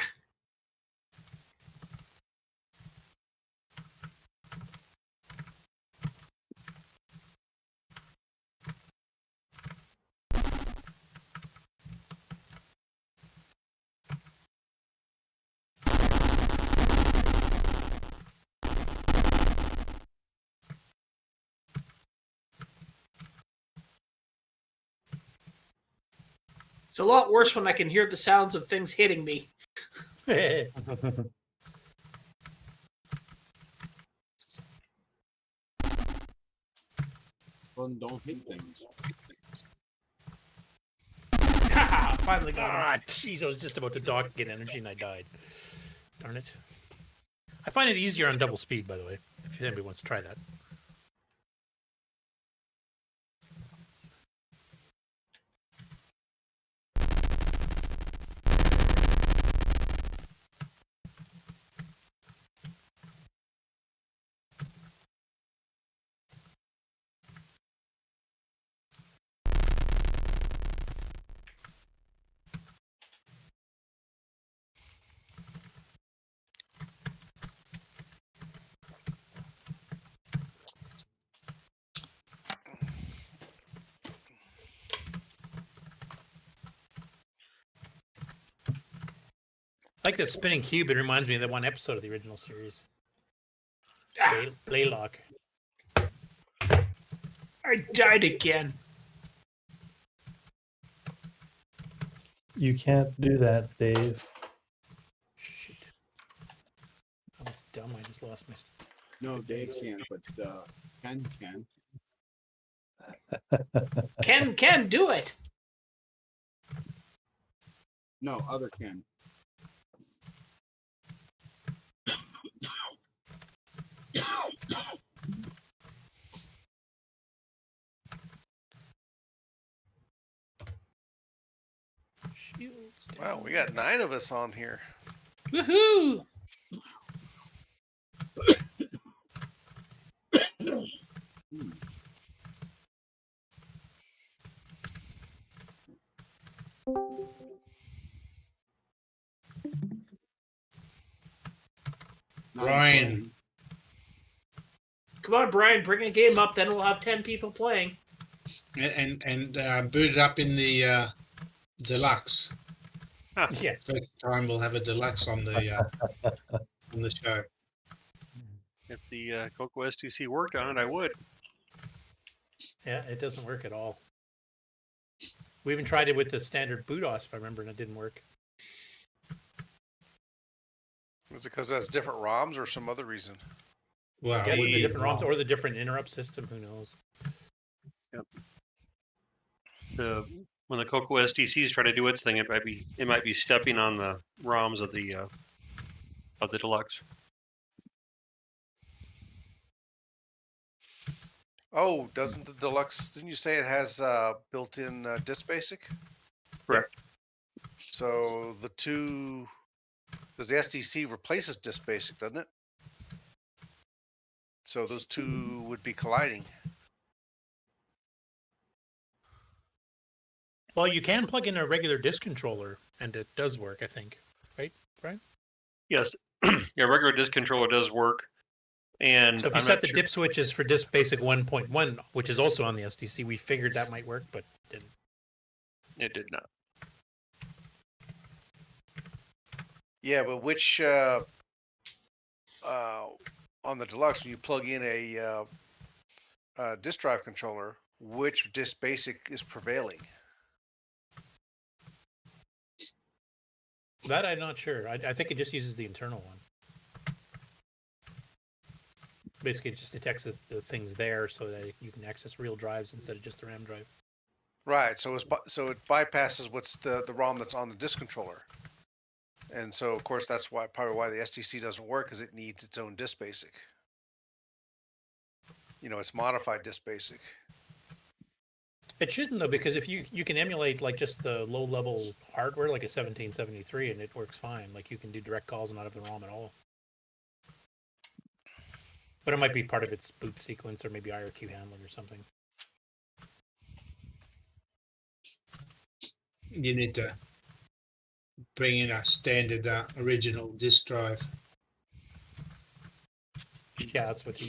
It's a lot worse when I can hear the sounds of things hitting me. Well, don't hit things. Haha, finally got Ah, him. jeez, I was just about to dock and get energy and I died. Darn it. I find it easier on double speed, by the way, if anybody wants to try that. I like the spinning cube. It reminds me of that one episode of the original series. Blaylock. I died again. You can't do that, Dave. Shit. I was dumb. I just lost my... No, Dave can't, but Ken can. Can do it. No, other Ken. Shields. Wow, we got 9 of us on here. Woohoo! Brian. Come on, Brian, bring a game up, then we'll have 10 people playing. And boot it up in the deluxe. Yeah. First time we'll have a deluxe on the show. If the CoCo STC worked on it, I would. Yeah, it doesn't work at all. We even tried it with the standard BootOS, if I remember, and it didn't work. Is it because that's different ROMs or some other reason? Well, I guess would the be different ROMs wrong. or the different interrupt system, who knows? When the CoCo STCs try to do its thing, it might be stepping on the ROMs of the deluxe. Oh, doesn't the deluxe? Didn't you say it has built-in disk basic? Correct. So the two, because the SDC replaces disk basic, doesn't it? So those two would be colliding. Well, you can plug in a regular disk controller, and it does work, I think. Right, Brian? Yes. Yeah, regular disk controller does work. And So if you I'm set not the sure- dip switches for disk basic 1.1, which is also on the SDC, we figured that might work, but didn't. It did not. Yeah, but which on the deluxe, when you plug in a disk drive controller, which disk basic is prevailing? That I'm not sure. I think it just uses the internal one. Basically, it just detects the things there so that you can access real drives instead of just the RAM drive. Right. So it bypasses what's the ROM that's on the disk controller. And so, of course, that's why probably why the SDC doesn't work, because it needs its own disk basic. You know, it's modified disk basic. It shouldn't though, because if you can emulate like just the low level hardware, like a 1773, and it works fine. Like you can do direct calls and not have the ROM at all. But it might be part of its boot sequence or maybe IRQ handling or something. You need to bring in a standard original disk drive. Yeah, that's what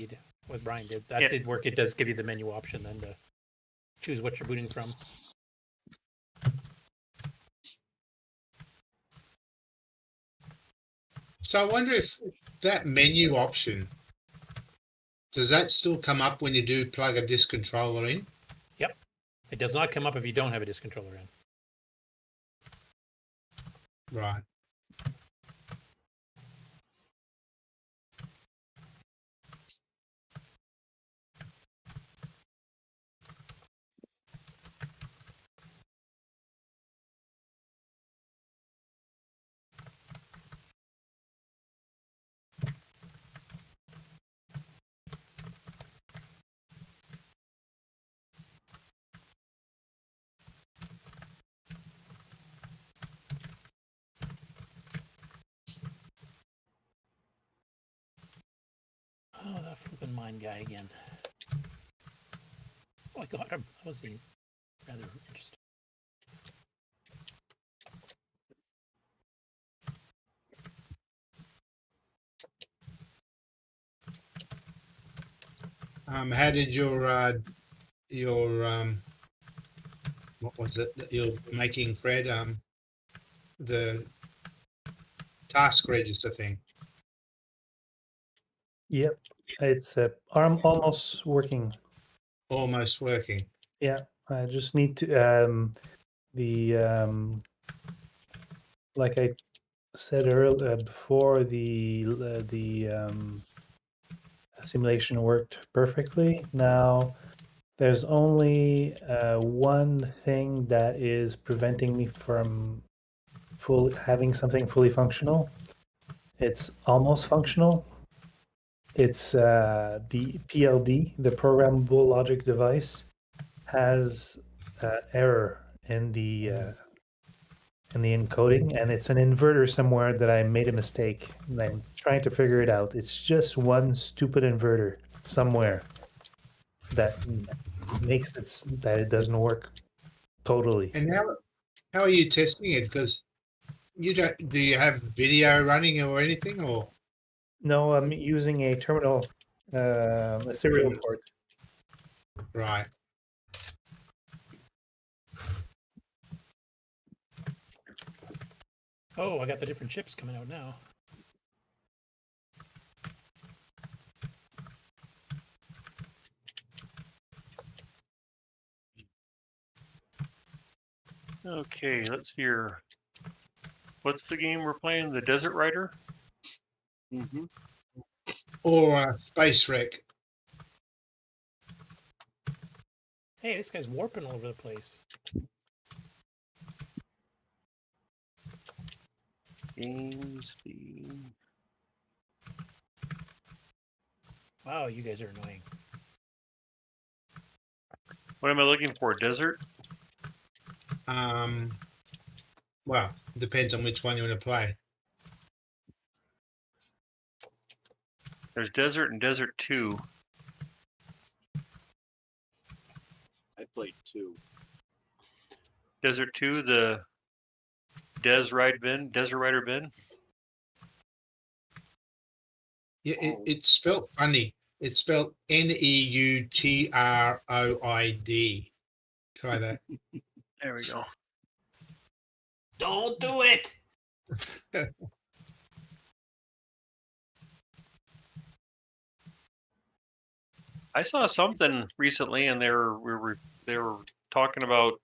Brian did. That Yeah. did work. It does give you the menu option then to choose what you're booting from. So I wonder if that menu option, does that still come up when you do plug a disk controller in? Yep. It does not come up if you don't have a disk controller in. Right. Oh, that flipping mine guy again. Oh, I got him. That was rather interesting. How did your what was it that you're making, Fred? The task register thing. Yep, it's almost working. Almost working. Yeah, I just need to like I said earlier before, the simulation worked perfectly. Now there's only one thing that is preventing me from having something fully functional. It's almost functional. It's the PLD, the programmable logic device, has error in the encoding, and it's an inverter somewhere that I made a mistake, and I'm trying to figure it out. It's just one stupid inverter somewhere that makes it that it doesn't work totally. And how are you testing it? Because you don't. Do you have video running or anything, or? No, I'm using a terminal, a serial port. Right. Oh, I got the different chips coming out now. Okay, let's hear. What's the game we're playing? The Desert Rider? Mm-hmm. Or Space Wreck. Hey, this guy's warping all over the place. Games, Steam. Wow, you guys are annoying. What am I looking for? Desert? Well, depends on which one you want to play. There's Desert and Desert 2. I played 2. Desert 2, the Desert Rider bin. Yeah, it's spelled funny. It's spelled Neutroid. Try that. There we go. Don't do it. I saw something recently, and they were talking about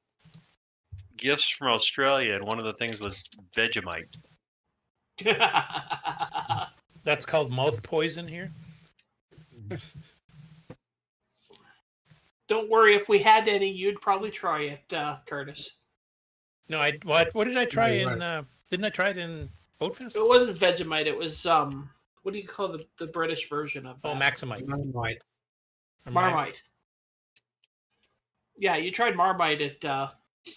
gifts from Australia, and one of the things was Vegemite. That's called mouth poison here. Don't worry, if we had any, you'd probably try it, Curtis. No, what did I try No, in? Didn't I try it in Boatfest? It wasn't Vegemite. It was what do you call the British version of that? Oh, Maximite. Marmite. Marmite. Yeah, you tried Marmite at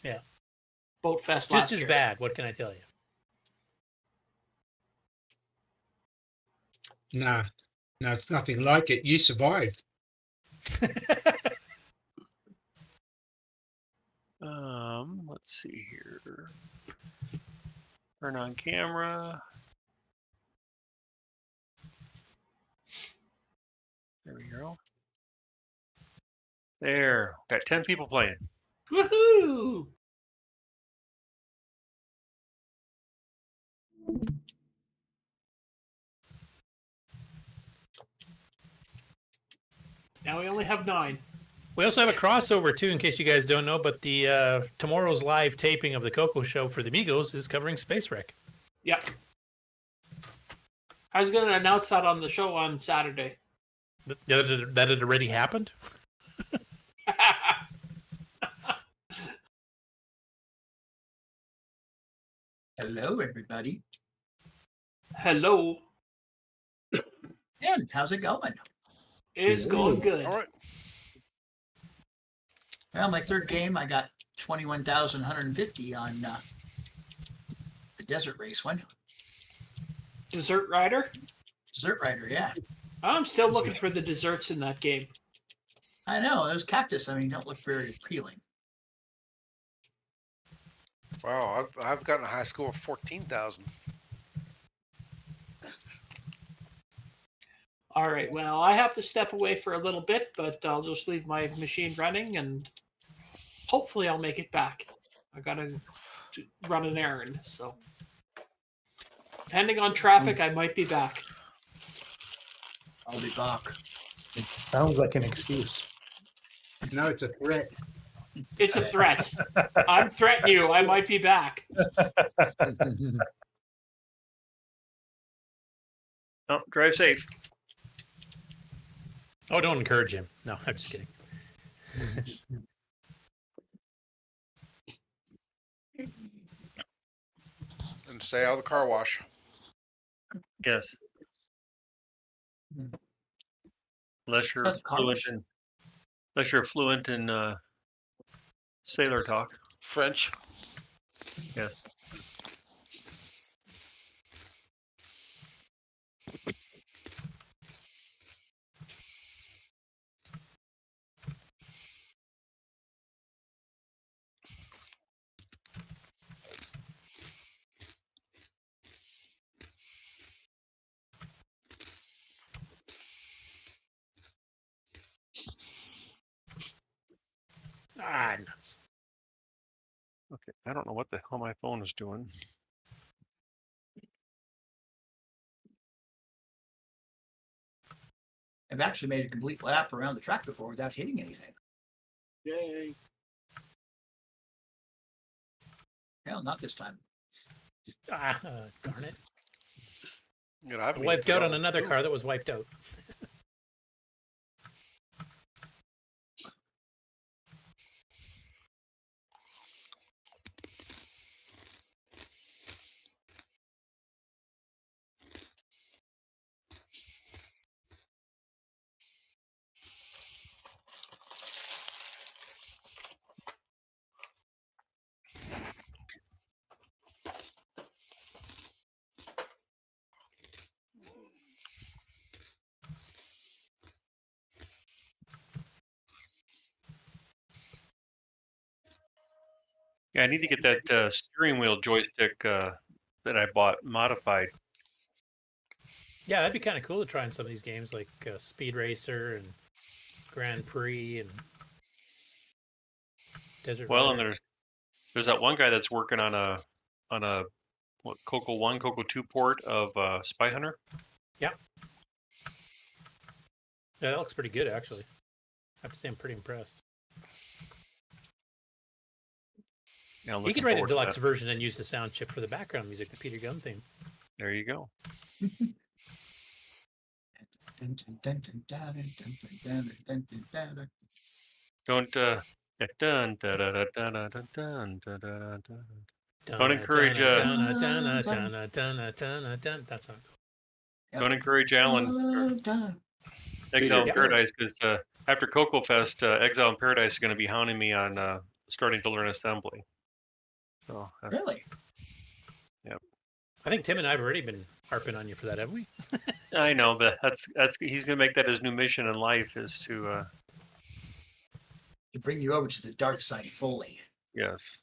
Yeah. Boatfest last Just as year. bad. What can I tell you? Nah, no, it's nothing like it. You survived. Let's see here. Turn on camera. There we go. There. Got 10 people playing. Woohoo! Now we only have 9. We also have a crossover too, in case you guys don't know. But the tomorrow's live taping of the CoCo show for the Migos is covering Space Wreck. Yep. I was going to announce that on the show on Saturday. That had already happened. Hello, everybody. Hello. And how's it going? It's going good. All right. Well, my third game, I got 21,150 on the Desert Race one. Dessert Rider? Dessert Rider, yeah. I'm still looking for the desserts in that game. I know, those cactus, don't look very appealing. Wow, I've gotten a high score of 14,000. All right, well, I have to step away for a little bit, but I'll just leave my machine running and hopefully I'll make it back. I got to run an errand, so. Depending on traffic, I might be back. I'll be back. It sounds like an excuse. No, it's a threat. It's a threat. I'm threatening you. I might be back. Oh, drive safe. Oh, don't encourage him. No, I'm just kidding. And stay out of the car wash. Yes. Unless you're That's fluent in sailor talk. French. Yes. Ah, nuts. Okay, I don't know what the hell my phone is doing. I've actually made a complete lap around the track before without hitting anything. Yay. Hell, not this time. Darn it. You know, I wiped out on another car that was wiped out. Yeah, I need to get that steering wheel joystick that I bought modified. Yeah, that'd be kind of cool to try in some of these games like Speed Racer and Grand Prix and Desert Well, Rider. and there's that one guy that's working on a what, CoCo 1, CoCo 2 port of Spy Hunter. Yeah. Yeah, that looks pretty good actually. I have to say I'm pretty impressed. Yeah, You could write a deluxe version and use the sound chip for the background music, the Peter Gunn theme. There you go. Don't don't encourage That's not don't encourage Alan Exile in Paradise because after Coco Fest, Exile in Paradise is going to be hounding me on starting to learn assembly. So Really? Yeah. I think Tim and I have already been harping on you for that, haven't we? I know, but that's he's going to make that his new mission in life is to bring you over to the dark side fully. yes.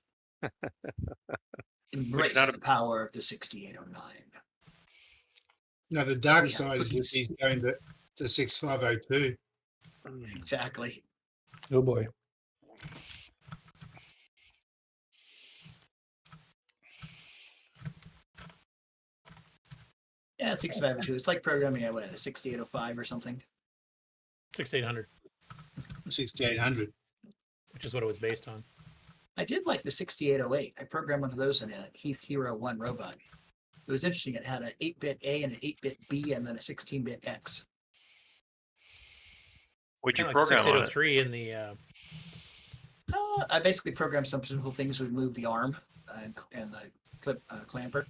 Embrace the power of the 6809. No, the dark side is that he's going to 6502. Exactly. Oh boy. Yeah, 6502. It's like programming at a 6805 or something. 6800. 6800. Which is what it was based on. I did like the 6808. I programmed one of those in a Heath Hero 1 robot. It was interesting. It had an 8-bit A and an 8-bit B and then a 16-bit X. Would you Like program on it? 603 in the... I basically programmed some simple things would move the arm and the clip clamper.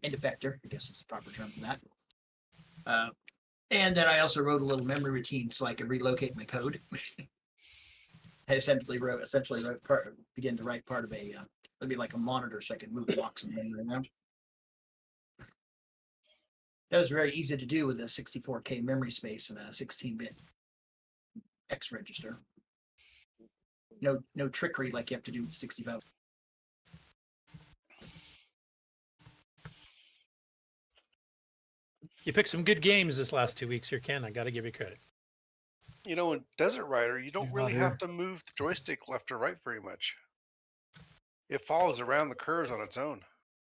End effector, I guess is the proper term for that. And then I also wrote a little memory routine so I could relocate my code. I began to write part of a, it'd be like a monitor so I could move blocks and memory around. That was very easy to do with a 64K memory space and a 16-bit X register. No trickery like you have to do with 65. You picked some good games this last 2 weeks here, Ken. I got to give you credit. You know, in Desert Rider, you don't really have to move the joystick left or right very much. It follows around the curves on its own.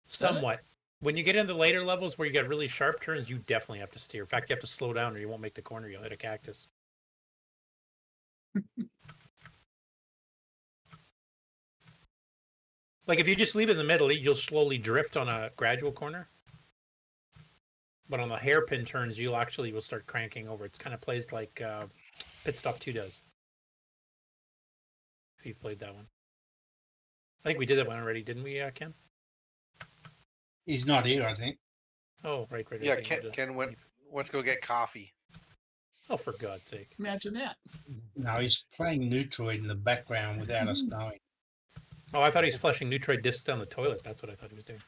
Somewhat. When you get into the later levels where you get really sharp turns, you definitely have to steer. In fact, you have to slow down or you won't make the corner. You'll hit a cactus. Like if you just leave it in the middle, you'll slowly drift on a gradual corner. But on the hairpin turns, you'll start cranking over. It kind of plays like Pit Stop 2 does. If you've played that one. I think we did that one already, didn't we, Ken? He's not here, I think. Oh, right. Yeah, Ken went to go get coffee. Oh, for God's sake. Imagine that. No, he's playing Neutroid in the background without us knowing. Oh, I thought he was flushing Neutroid discs down the toilet. That's what I thought he was doing.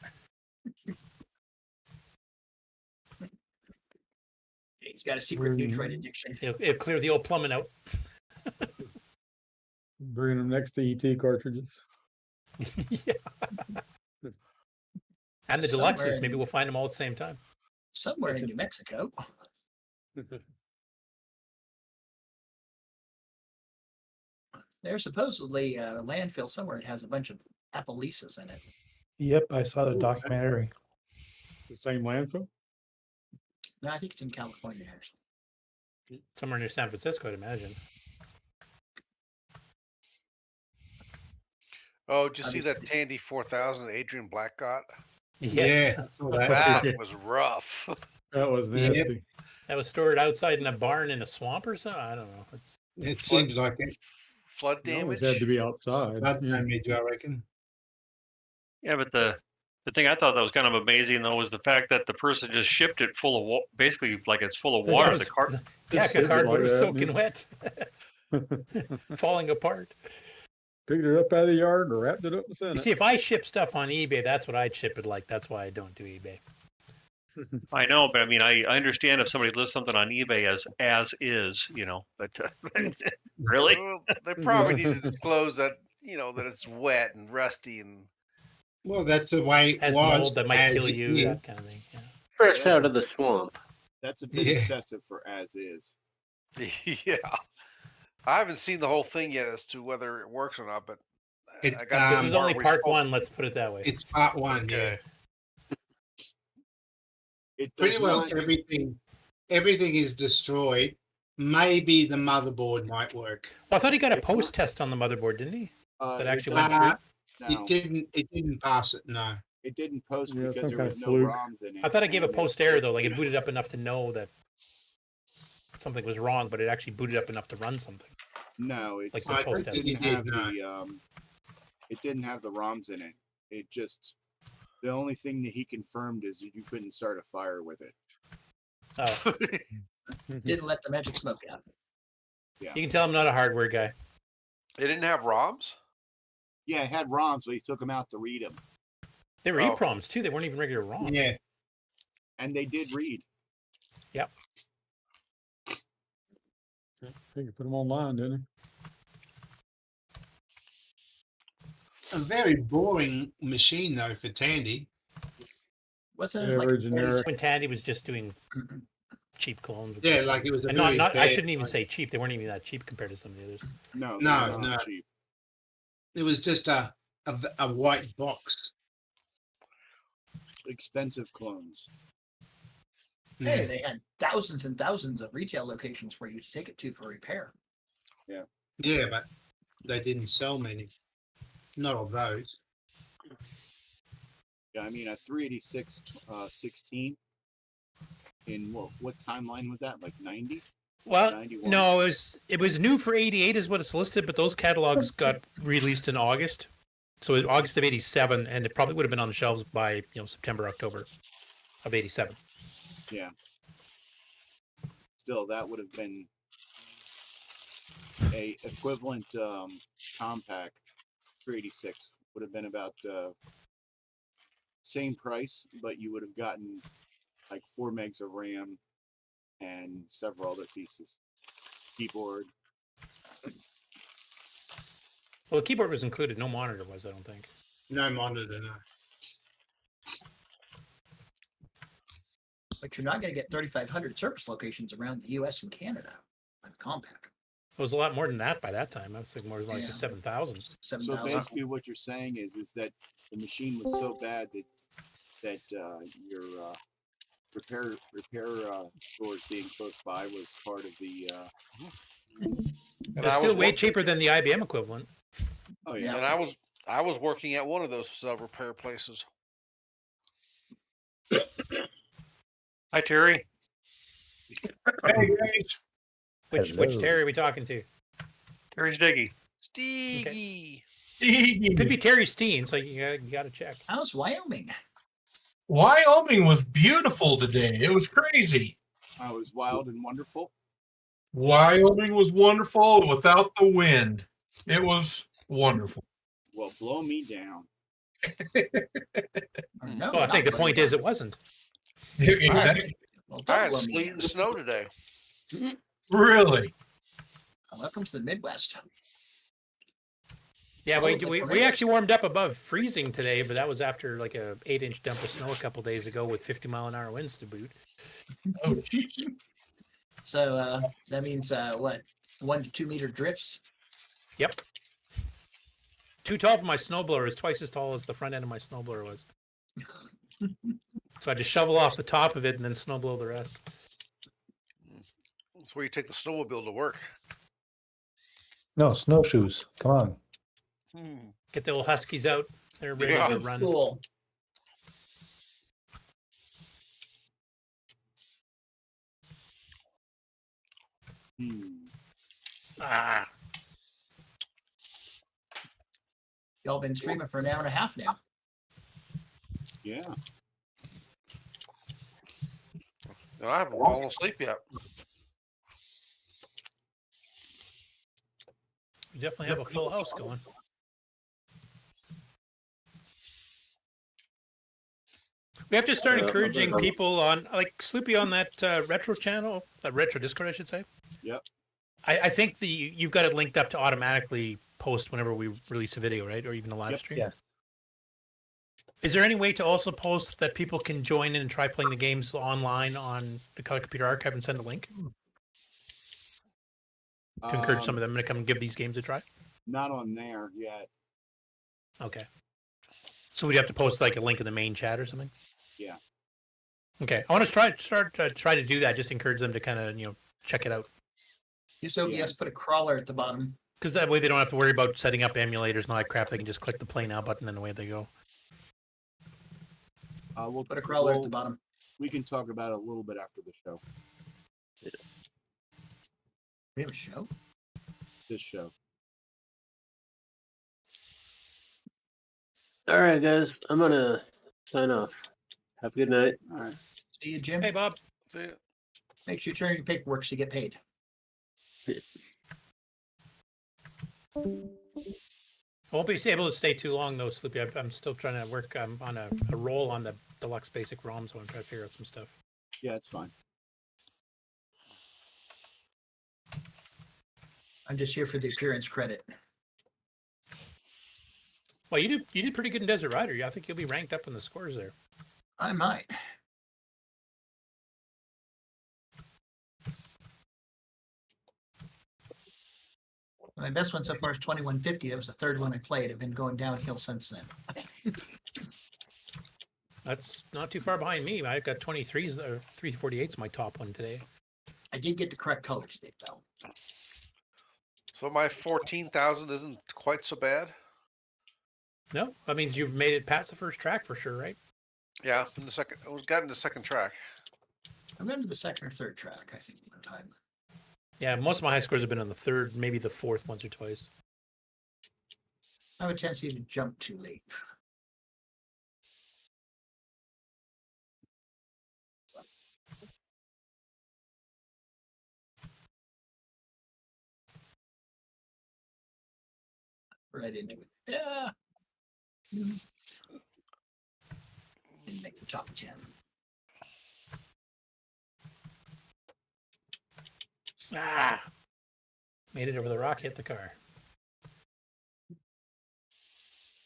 He's got a secret Neutroid addiction. It'll clear the old plumbing out. Bringing them next to ET cartridges. Yeah. And the deluxes. Maybe we'll find them all at the same time. Somewhere in New Mexico. There's supposedly a landfill somewhere. It has a bunch of Appaleases in it. Yep, I saw the documentary. The same landfill? No, I think it's in California, actually. Somewhere near San Francisco, I'd imagine. Oh, did you see that Tandy 4000 Adrian Black got? Yes. Yeah, that was rough. That was nasty. That was stored outside in a barn in a swamp or something? I don't know. It seems like it. Flood It always damage? had to be outside. Flood damage, I reckon. Yeah, but the thing I thought that was kind of amazing though was the fact that the person just shipped it full of basically like it's full of water. The car, yeah, the cardboard was soaking yeah. wet, falling apart. Picked it up out of the yard and wrapped it up and sent You it. see, if I ship stuff on eBay, that's what I'd ship it like. That's why I don't do eBay. I know, but I mean, I understand if somebody lists something on eBay as is, you know, but really, Well, they probably need to disclose that that it's wet and rusty and. Well, that's the way it Has was. mold that might as kill it you, is. that kind of thing. Yeah. Fresh out of the swamp. That's a bit Yeah. excessive for as is. Yeah, I haven't seen the whole thing yet as to whether it works or not, but It, I got to This the is part only where he's part supposed- one. Let's put it that way. It's part one. Okay. Yeah. It Pretty does well not- everything is destroyed. Maybe the motherboard might work. Well, I thought he got a It's post test on the motherboard, didn't he? uh, That it actually does- went through. no, It didn't pass it. No. it didn't post Yeah, because some there kind was of no fluke. ROMs in it. I thought I gave a and post error though, like it booted up enough to know that something was wrong, but it actually booted up enough to run something. No, it's, Like the I post think test. didn't did have not. the it didn't have the ROMs in it. It just the only thing that he confirmed is that you couldn't start a fire with it. Oh, Didn't let the magic smoke out. you can tell I'm not a hardware guy. It didn't have ROMs. Yeah, it had ROMs, but he took them out to read them, They were Oh. EPROMs too. They weren't even regular ROMs. Yeah. and they did read. Yep. He could put them online, didn't A very boring machine though for Tandy. Wasn't Yeah, it like very a generic. When Tandy was just doing cheap clones. Yeah, like it was a And very I bad- shouldn't even say cheap. They weren't even that cheap compared to some of the others. No, No, they're not no. cheap. It was just a white box. Expensive clones. Hey, they had thousands and thousands of retail locations for you to take it to for repair. Yeah, but they didn't sell many. Not of those. Yeah, I mean a 386 16 in what timeline was that? Like 90? Well, 91? no, it was new for '88 is what it's listed, but those catalogs got released in August, so in August of '87, and it probably would have been on the shelves by September, October of '87. Yeah. Still, that would have been a equivalent compact 386 would have been about same price, but you would have gotten like 4 megs of RAM and several other pieces. Keyboard. Well, the keyboard was included. No monitor was, I don't think. No monitor, no. But you're not going to get 3,500 service locations around the U.S. and Canada with a compact. It was a lot more than that by that time. I was thinking more like Yeah. the 7,000. So 7,000. basically, what you're saying is that the machine was so bad that your repair stores being close by was part of the. And It's I still was way working- cheaper than the IBM equivalent. Oh yeah. And I was working at one of those repair places. Hi, Terry. Hey guys. Which Hello. Terry are we talking to? Terry's Diggy. Steegy. It could be Terry Steen, so you got to check. How's Wyoming? Wyoming was beautiful today. It was crazy. I was wild and wonderful. Wyoming was wonderful without the wind. It was wonderful. Well, blow me down. Or no, Well, I think the not point Wyoming. is it wasn't. Exactly. Well, I don't had blow me sleet down. and snow today. Really? Welcome to the Midwest. Yeah, Oh, we, like we, for we me. actually warmed up above freezing today, but that was after like a 8-inch dump of snow a couple days ago with 50-mile-an-hour winds to boot. Oh, jeez. So that means what? 1 to 2 meter drifts. Yep. Too tall for my snowblower. It's twice as tall as the front end of my snowblower was. So I had to shovel off the top of it and then snowblow the rest. That's where you take the snowmobile to work. No, snowshoes. Come on. Get the little huskies out. They're ready Yeah. to run. Cool. Ah, Y'all been streaming for an hour and a half now. Yeah. And I haven't fallen asleep yet. you definitely have a full house going. We have to start encouraging people on, like Sloopy on that retro channel, that retro Discord, I should say. Yep. I think you've got it linked up to automatically post whenever we release a video, right? Or even a live Yep. stream. Yes. Is there any way to also post that people can join in and try playing the games online on the Color Computer Archive and send a link to encourage some of them to come and give these games a try? Not on there yet. Okay. So we'd have to post like a link in the main chat or something? Yeah. Okay. I want to try to do that. Just encourage them to kind of, check it out. Use OBS, put a crawler at the bottom. Because that way they don't have to worry about setting up emulators and all that crap. They can just click the play now button and away they go. We'll Put a crawler at the bottom. We can talk about it a little bit after the show. We have a show? This show. All right, guys. I'm gonna sign off. Have a good night. All right. See you, Jim. Hey, Bob. See ya. Make sure you turn in your paperwork so you get paid. I won't be able to stay too long though, Sleepy. I'm still trying to work on a roll on the deluxe basic ROM, so I'm trying to figure out some stuff. Yeah, it's fine. I'm just here for the appearance credit. Well, you did pretty good in Desert Rider. I think you'll be ranked up in the scores there. I might. My best one so far is 2150. That was the third one I played. I've been going downhill since then. That's not too far behind me. I've got 23s or 348's my top one today. I did get the correct color today, though. So my 14,000 isn't quite so bad. No, that means you've made it past the first track for sure, right? Yeah, in the second, I got in the second track. I went to the second or third track, I think, one time. Yeah, most of my high scores have been on the third, maybe the fourth once or twice. I have a tendency to jump too late. Right into it. Yeah. Didn't make the top 10. Ah! Made it over the rock, hit the car.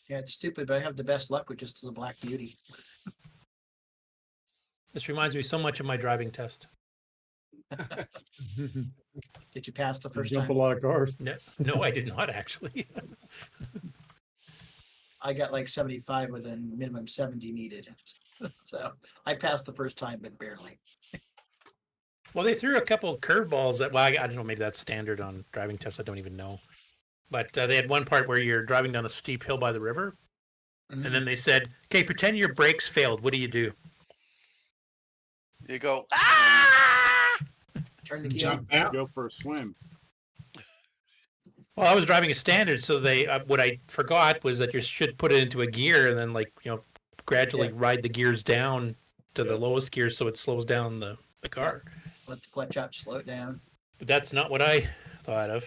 Yeah, it's stupid, but I have the best luck with just the Black Beauty. This reminds me so much of my driving test. Did you pass the first Jump time? a lot of cars. No, I did not actually. I got like 75 with a minimum 70 needed. So I passed the first time, but barely. Well, they threw a couple of curveballs that, well, I don't know, maybe that's standard on driving tests. I don't even know. But they had one part where you're driving down a steep hill by the river. Mm-hmm. And then they said, okay, pretend your brakes failed. What do you do? You go, Turn the key Jump on. out. Go for a swim. Well, I was driving a standard, so they what I forgot was that you should put it into a gear and then, gradually ride the gears down to the lowest gear so it slows down the car. Let the clutch up, slow it down. But that's not what I thought of.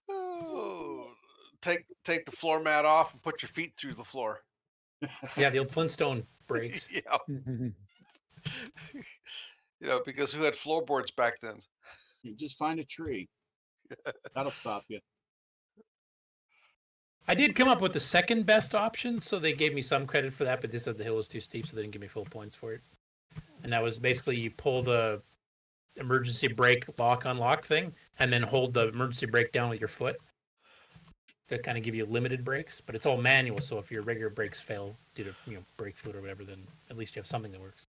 oh, take the floor mat off and put your feet through the floor. Yeah, the old Flintstone brakes. Yeah. Because who had floorboards back then? You just find a tree. That'll stop you. I did come up with the second best option, so they gave me some credit for that, but they said the hill was too steep, so they didn't give me full points for it. And that was basically you pull the emergency brake lock unlock thing and then hold the emergency brake down with your foot. That kind of give you limited brakes, but it's all manual, so if your regular brakes fail due to brake fluid or whatever, then at least you have something that works.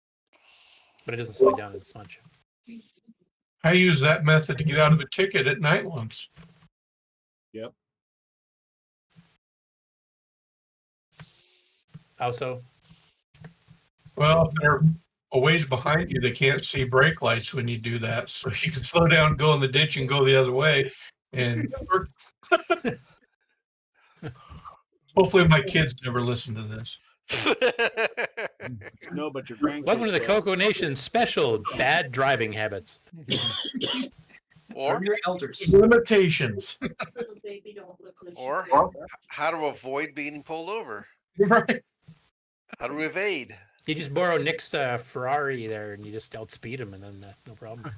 But it doesn't slow down as much. I used that method to get out of a ticket at night once. Yep. How so? Well, if they're a ways behind you, they can't see brake lights when you do that. So you can slow down, go in the ditch, and go the other way. And hopefully my kids never listen to this. No, but your grandkids. Welcome to the CoCo Nation special bad driving habits. Or From your elders. Limitations. or how to avoid being pulled over. Right. How to evade. You just borrow Nick's Ferrari there, and you just outspeed him, and then no problem.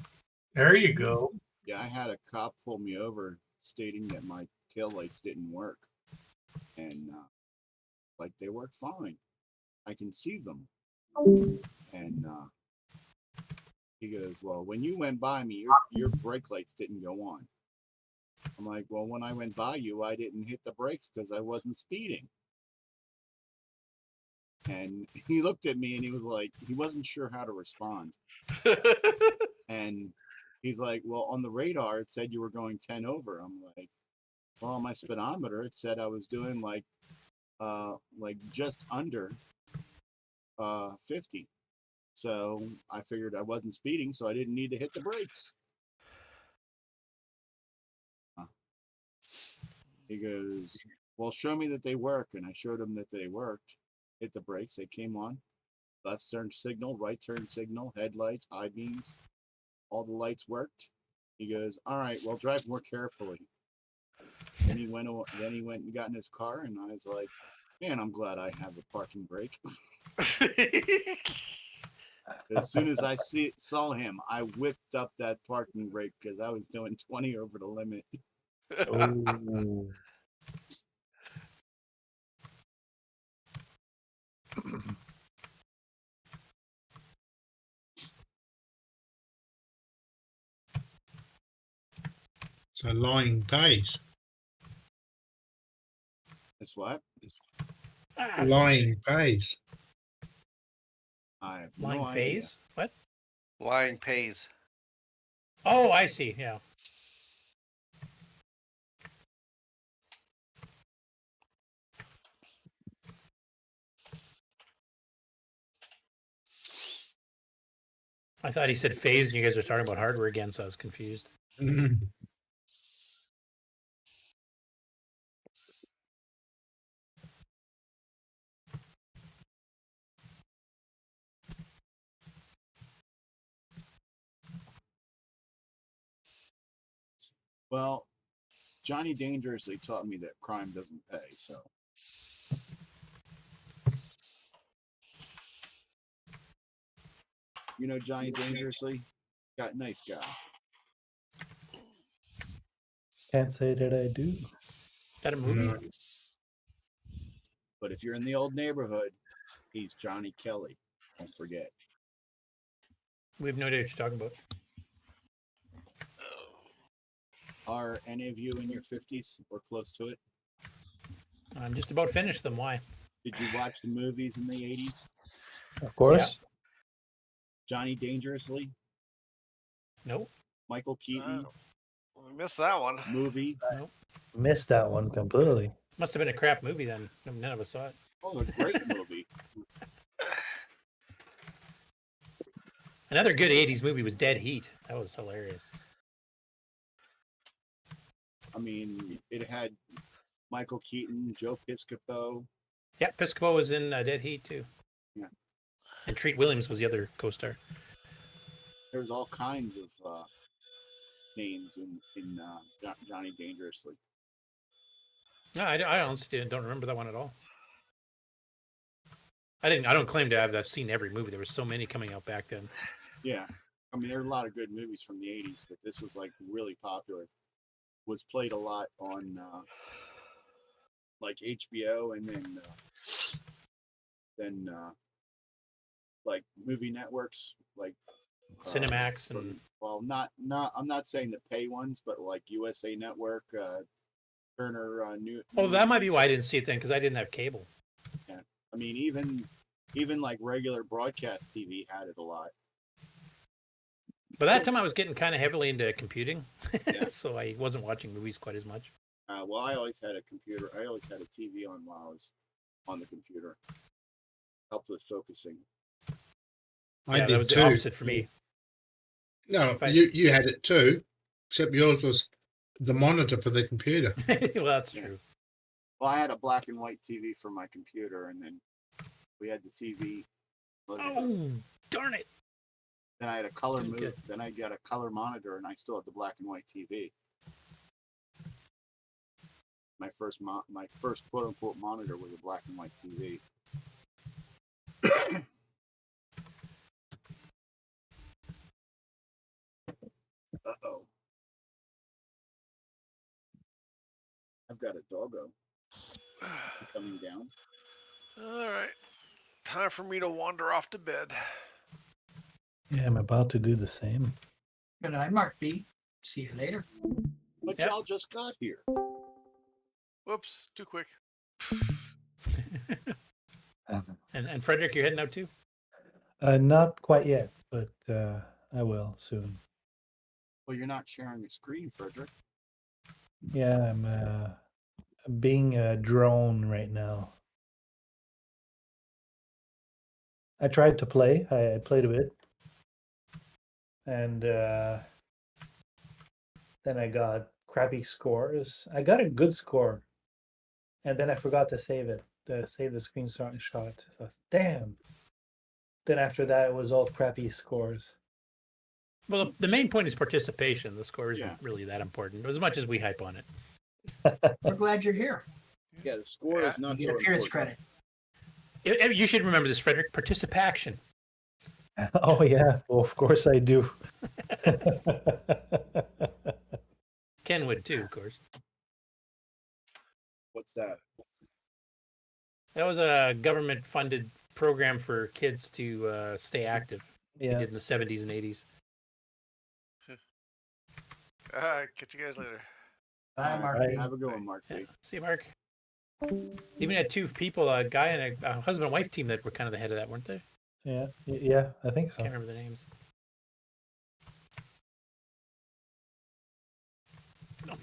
There you go. Yeah, I had a cop pull me over stating that my taillights didn't work. And like they work fine. I can see them. And he goes, well, when you went by me, your brake lights didn't go on. I'm like, well, when I went by you, I didn't hit the brakes because I wasn't speeding. And he looked at me and he was like, he wasn't sure how to respond. And he's like, well, on the radar, it said you were going 10 over. I'm like, well, on my speedometer, it said I was doing like just under 50. So I figured I wasn't speeding, so I didn't need to hit the brakes. He goes, well, show me that they work. And I showed him that they worked. Hit the brakes. They came on. Left turn signal, right turn signal, headlights, high beams. All the lights worked. He goes, all right, well, drive more carefully. Then he went and got in his car, and I was like, man, I'm glad I have a parking brake. As soon as I saw him, I whipped up that parking brake because I was doing 20 over the limit. Oh. So lying pays. That's what? Lying pays. I have Line no idea. phase? What? Lying pays. Oh, I see. Yeah. I thought he said phase, and you guys were talking about hardware again, so I was confused. Well, Johnny Dangerously taught me that crime doesn't pay, so. You know Johnny Dangerously? Got nice guy. Can't say that I do. Is that a movie? No. But if you're in the old neighborhood, he's Johnny Kelly. Don't forget. We have no idea what you're talking about. Are any of you in your 50s or close to it? I'm just about finished them. Why? Did you watch the movies in the 80s? Of course. Johnny Dangerously? Nope. Michael Keaton? We missed that one. Movie? Nope. Missed that one completely. Must have been a crap movie then. None of us saw it. Oh, a great movie. Another good 80s movie was Dead Heat. That was hilarious. I mean, it had Michael Keaton, Joe Piscopo. Yeah, Piscopo was in Dead Heat too. Yeah. And Treat Williams was the other co-star. There was all kinds of names in Johnny Dangerously. No, I honestly don't remember that one at all. I don't claim to have seen every movie. There were so many coming out back then. Yeah. I mean, there are a lot of good movies from the 80s, but this was like really popular. Was played a lot on like HBO and then like movie networks like Cinemax and well, not I'm not saying the pay ones, but like USA Network, Turner New. Oh, that might be why I didn't see it then, because I didn't have cable. Yeah, I mean even like regular broadcast TV had it a lot. By that time, I was getting kind of heavily into computing, Yeah. so I wasn't watching movies quite as much. Well, I always had a computer. I always had a TV on while I was on the computer. Helped with focusing. Yeah, that was the opposite for me. No, you had it too, except yours was the monitor for the computer. Well, that's true. Well, I had a black and white TV for my computer, and then we had the TV. Oh, darn it! Then I had a color Doing move. good. Then I got a color monitor, and I still had the black and white TV. My first quote unquote monitor was a black and white TV. Uh-oh. I've got a doggo coming down. All right. Time for me to wander off to bed. Yeah, I'm about to do the same. Good night, Mark B. See you later. But Yep. y'all just got here. Whoops, too quick. And Frederick, you're heading out too? Not quite yet, but I will soon. Well, you're not sharing a screen, Frederick. Yeah, I'm being a drone right now. I tried to play. I played a bit. And then I got crappy scores. I got a good score. And then I forgot to save it, to save the screenshot. So, damn. Then after that, it was all crappy scores. Well, the main point is participation. The score isn't Yeah. really that important, as much as we hype on it. We're glad you're here. Yeah, the score is not You so get appearance important. credit. You should remember this, Frederick. Participation. Oh, yeah. Well, of course I do. Ken would too, of course. What's that? That was a government-funded program for kids to stay active. They Yeah. did in the 70s and 80s. All right, catch you guys later. Bye, Mark Bye. B. Have a good one, Mark. Yeah. See you, Mark. Even had two people, a guy and a husband and wife team that were kind of the head of that, weren't they? Yeah, yeah, I think so. Can't remember the names. No.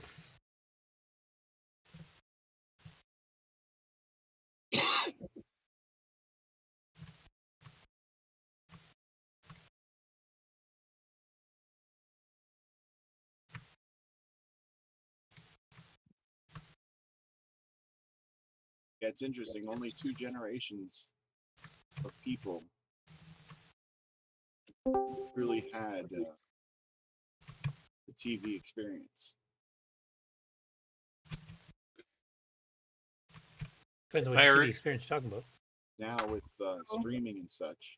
Yeah, it's interesting. Only 2 generations of people really had the TV experience. Depends on Hi, which TV Eric. experience you're talking about. Now with streaming and such,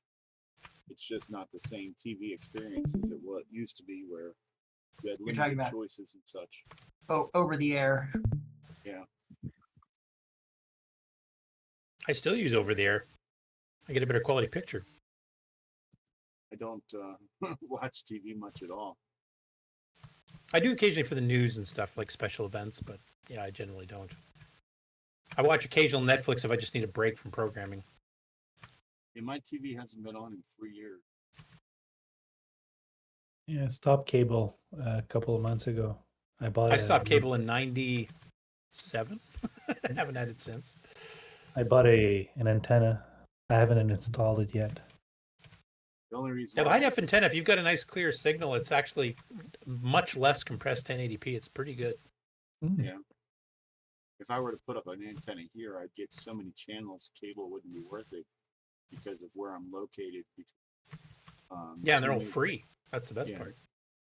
it's just not the same TV experience as it used to be, where you had You're talking limited about- choices and such. Oh, over the air. Yeah. I still use over the air. I get a better quality picture. I don't watch TV much at all. I do occasionally for the news and stuff, like special events, but yeah, I generally don't. I watch occasional Netflix if I just need a break from programming. Yeah, my TV hasn't been on in 3 years. Yeah, stopped cable a couple of months ago. I stopped cable in 97. I haven't had it since. I bought an antenna. I haven't installed it yet. The only reason Yeah, the why- high def antenna, if you've got a nice clear signal, it's actually much less compressed 1080p. It's pretty good. Yeah. If I were to put up an antenna here, I'd get so many channels, cable wouldn't be worth it because of where I'm located. Yeah, and they're all too many- free. That's the best Yeah. part.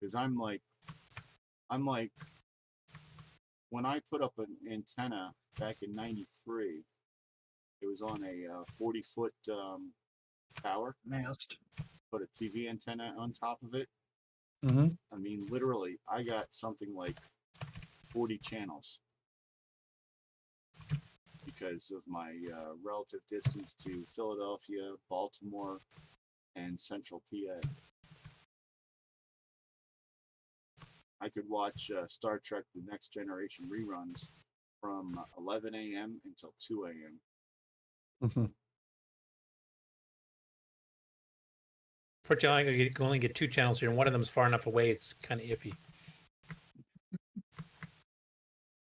Because I'm like, when I put up an antenna back in '93, it was on a 40-foot tower. Mast. Put a TV antenna on top of it. Mm-hmm. I mean, literally, I got something like 40 channels because of my relative distance to Philadelphia, Baltimore, and Central PA. I could watch Star Trek The Next Generation reruns from 11 a.m. until 2 a.m. Mm-hmm. Fortunately, you can only get 2 channels here, and one of them's far enough away, it's kind of iffy.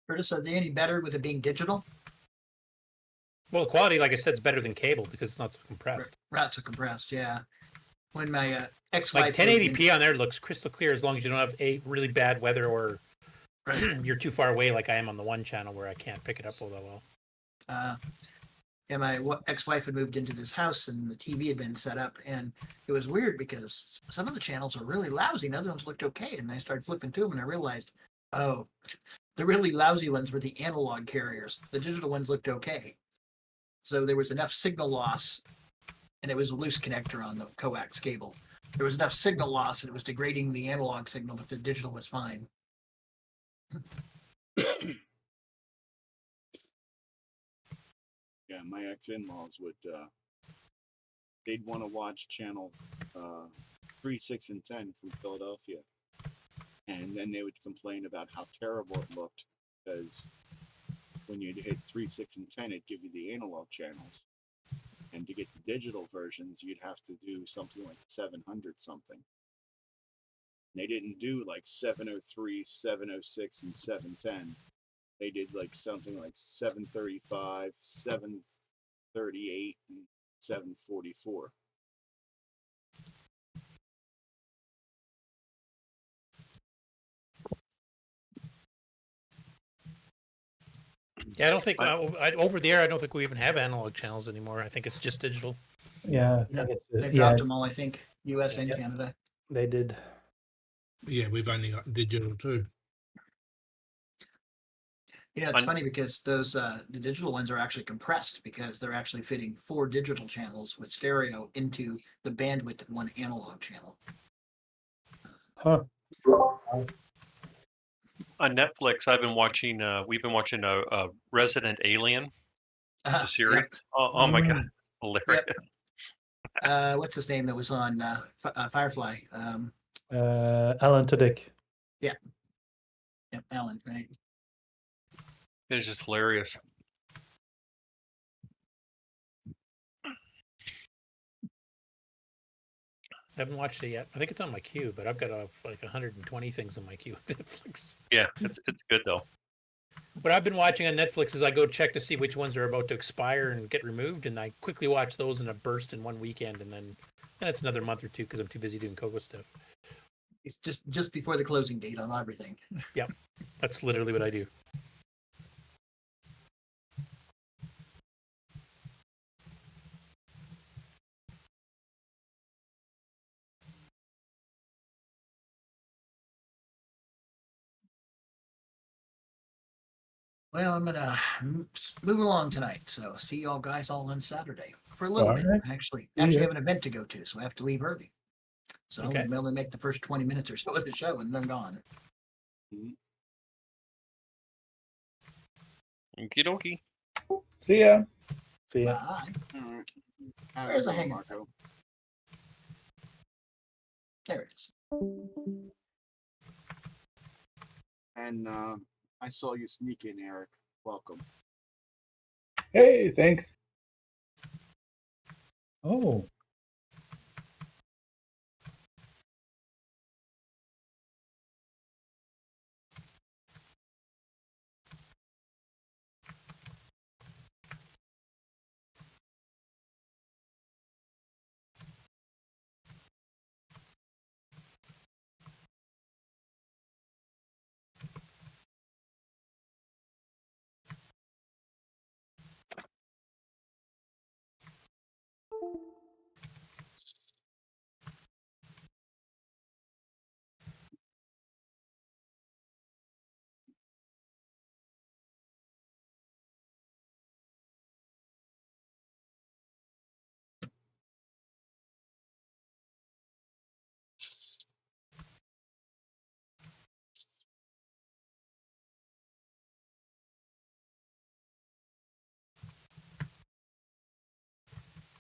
Curtis, are they any better with it being digital? Well, the quality, like I said, is better than cable because it's not so compressed. Rats are compressed, yeah. When my ex-wife Like lived in- 1080p on there looks crystal clear as long as you don't have a really bad weather or you're too far away like I am on the one channel where I can't pick it up all that well. and my ex-wife had moved into this house, and the TV had been set up, and it was weird because some of the channels were really lousy, and other ones looked okay. And I started flipping through them, and I realized, oh, the really lousy ones were the analog carriers. The digital ones looked okay. So there was enough signal loss, and it was a loose connector on the coax cable. There was enough signal loss, and it was degrading the analog signal, but the digital was fine. Yeah, my ex-in-laws would, they'd want to watch channels 3, 6, and 10 from Philadelphia. And then they would complain about how terrible it looked because when you'd hit 3, 6, and 10, it'd give you the analog channels. And to get the digital versions, you'd have to do something like 700 something. They didn't do like 703, 706, and 710. They did like something like 735, 738, and 744. Yeah, I don't think over there. I don't think we even have analog channels anymore. I think it's just digital. Yeah, They've dropped them all, I think, US and Canada. They did. Yeah, we've only got digital too. You know, it's funny because those the digital ones are actually compressed because they're actually fitting 4 digital channels with stereo into the bandwidth of 1 analog channel. Huh. On Netflix, I've been watching. We've been watching a Resident Alien. It's a series. Yep. Oh my god, hilarious! Yep. What's his name that was on Firefly? Alan Tudyk. Yeah. Yep, Alan, right. It's just hilarious. I haven't watched it yet. I think it's on my queue, but I've got like 120 things on my queue on Netflix. Yeah, it's good though. What I've been watching on Netflix is I go check to see which ones are about to expire and get removed, and I quickly watch those in a burst in one weekend, and then it's another month or two because I'm too busy doing CoCo stuff. It's just before the closing date on everything. Yep, that's literally what I do. Well, I'm gonna move along tonight, so see y'all guys all on Saturday for a little bit. Right. Actually Yeah. have an event to go to, so I have to leave early. So Okay. I'm only make the first 20 minutes or so of the show, and then I'm gone. Okie dokie. See ya. See ya. Bye. All right. There's a hang up. Marco. There it is. And I saw you sneak in, Eric. Welcome. Hey, thanks. Oh.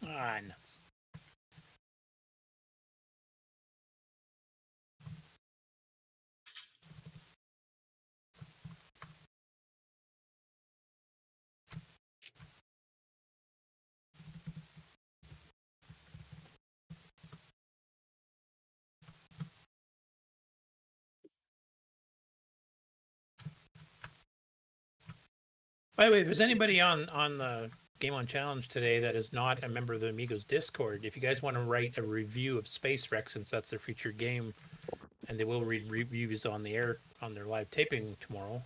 Ah, nuts. By the way, if there's anybody on the Game On Challenge today that is not a member of the Amigos Discord, if you guys want to write a review of Space Wrek, since that's their featured game, and they will read reviews on the air on their live taping tomorrow,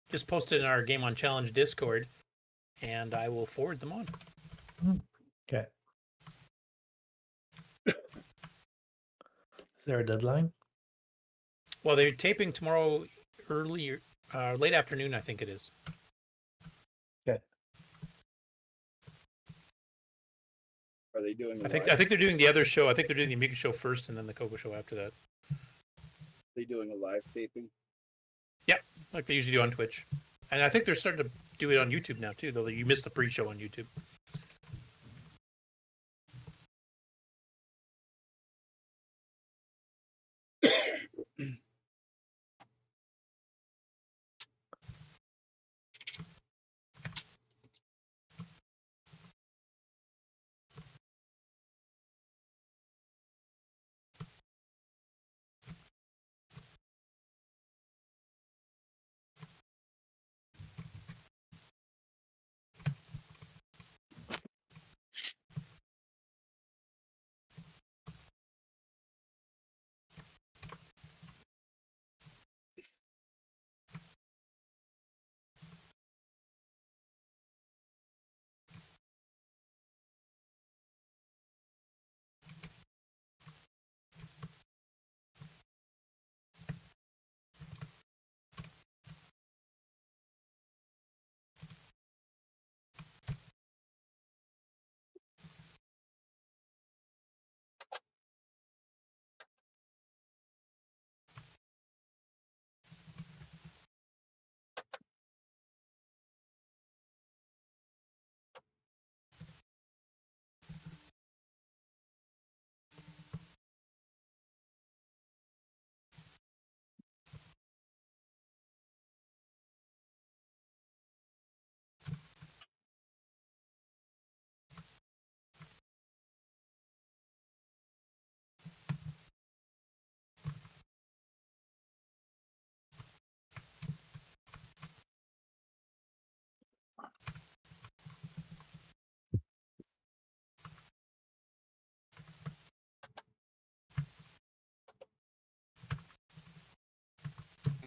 just post it in our Game On Challenge Discord. and I will forward them on. Okay. Is there a deadline? Well, they're taping tomorrow late afternoon, I think it is. Okay. Are they doing? I think they're doing the other show. I think they're doing the Amiga show first, and then the CoCo show after that. They doing a live taping? Yep, like they usually do on Twitch, and I think they're starting to do it on YouTube now too. Though you missed the pre-show on YouTube.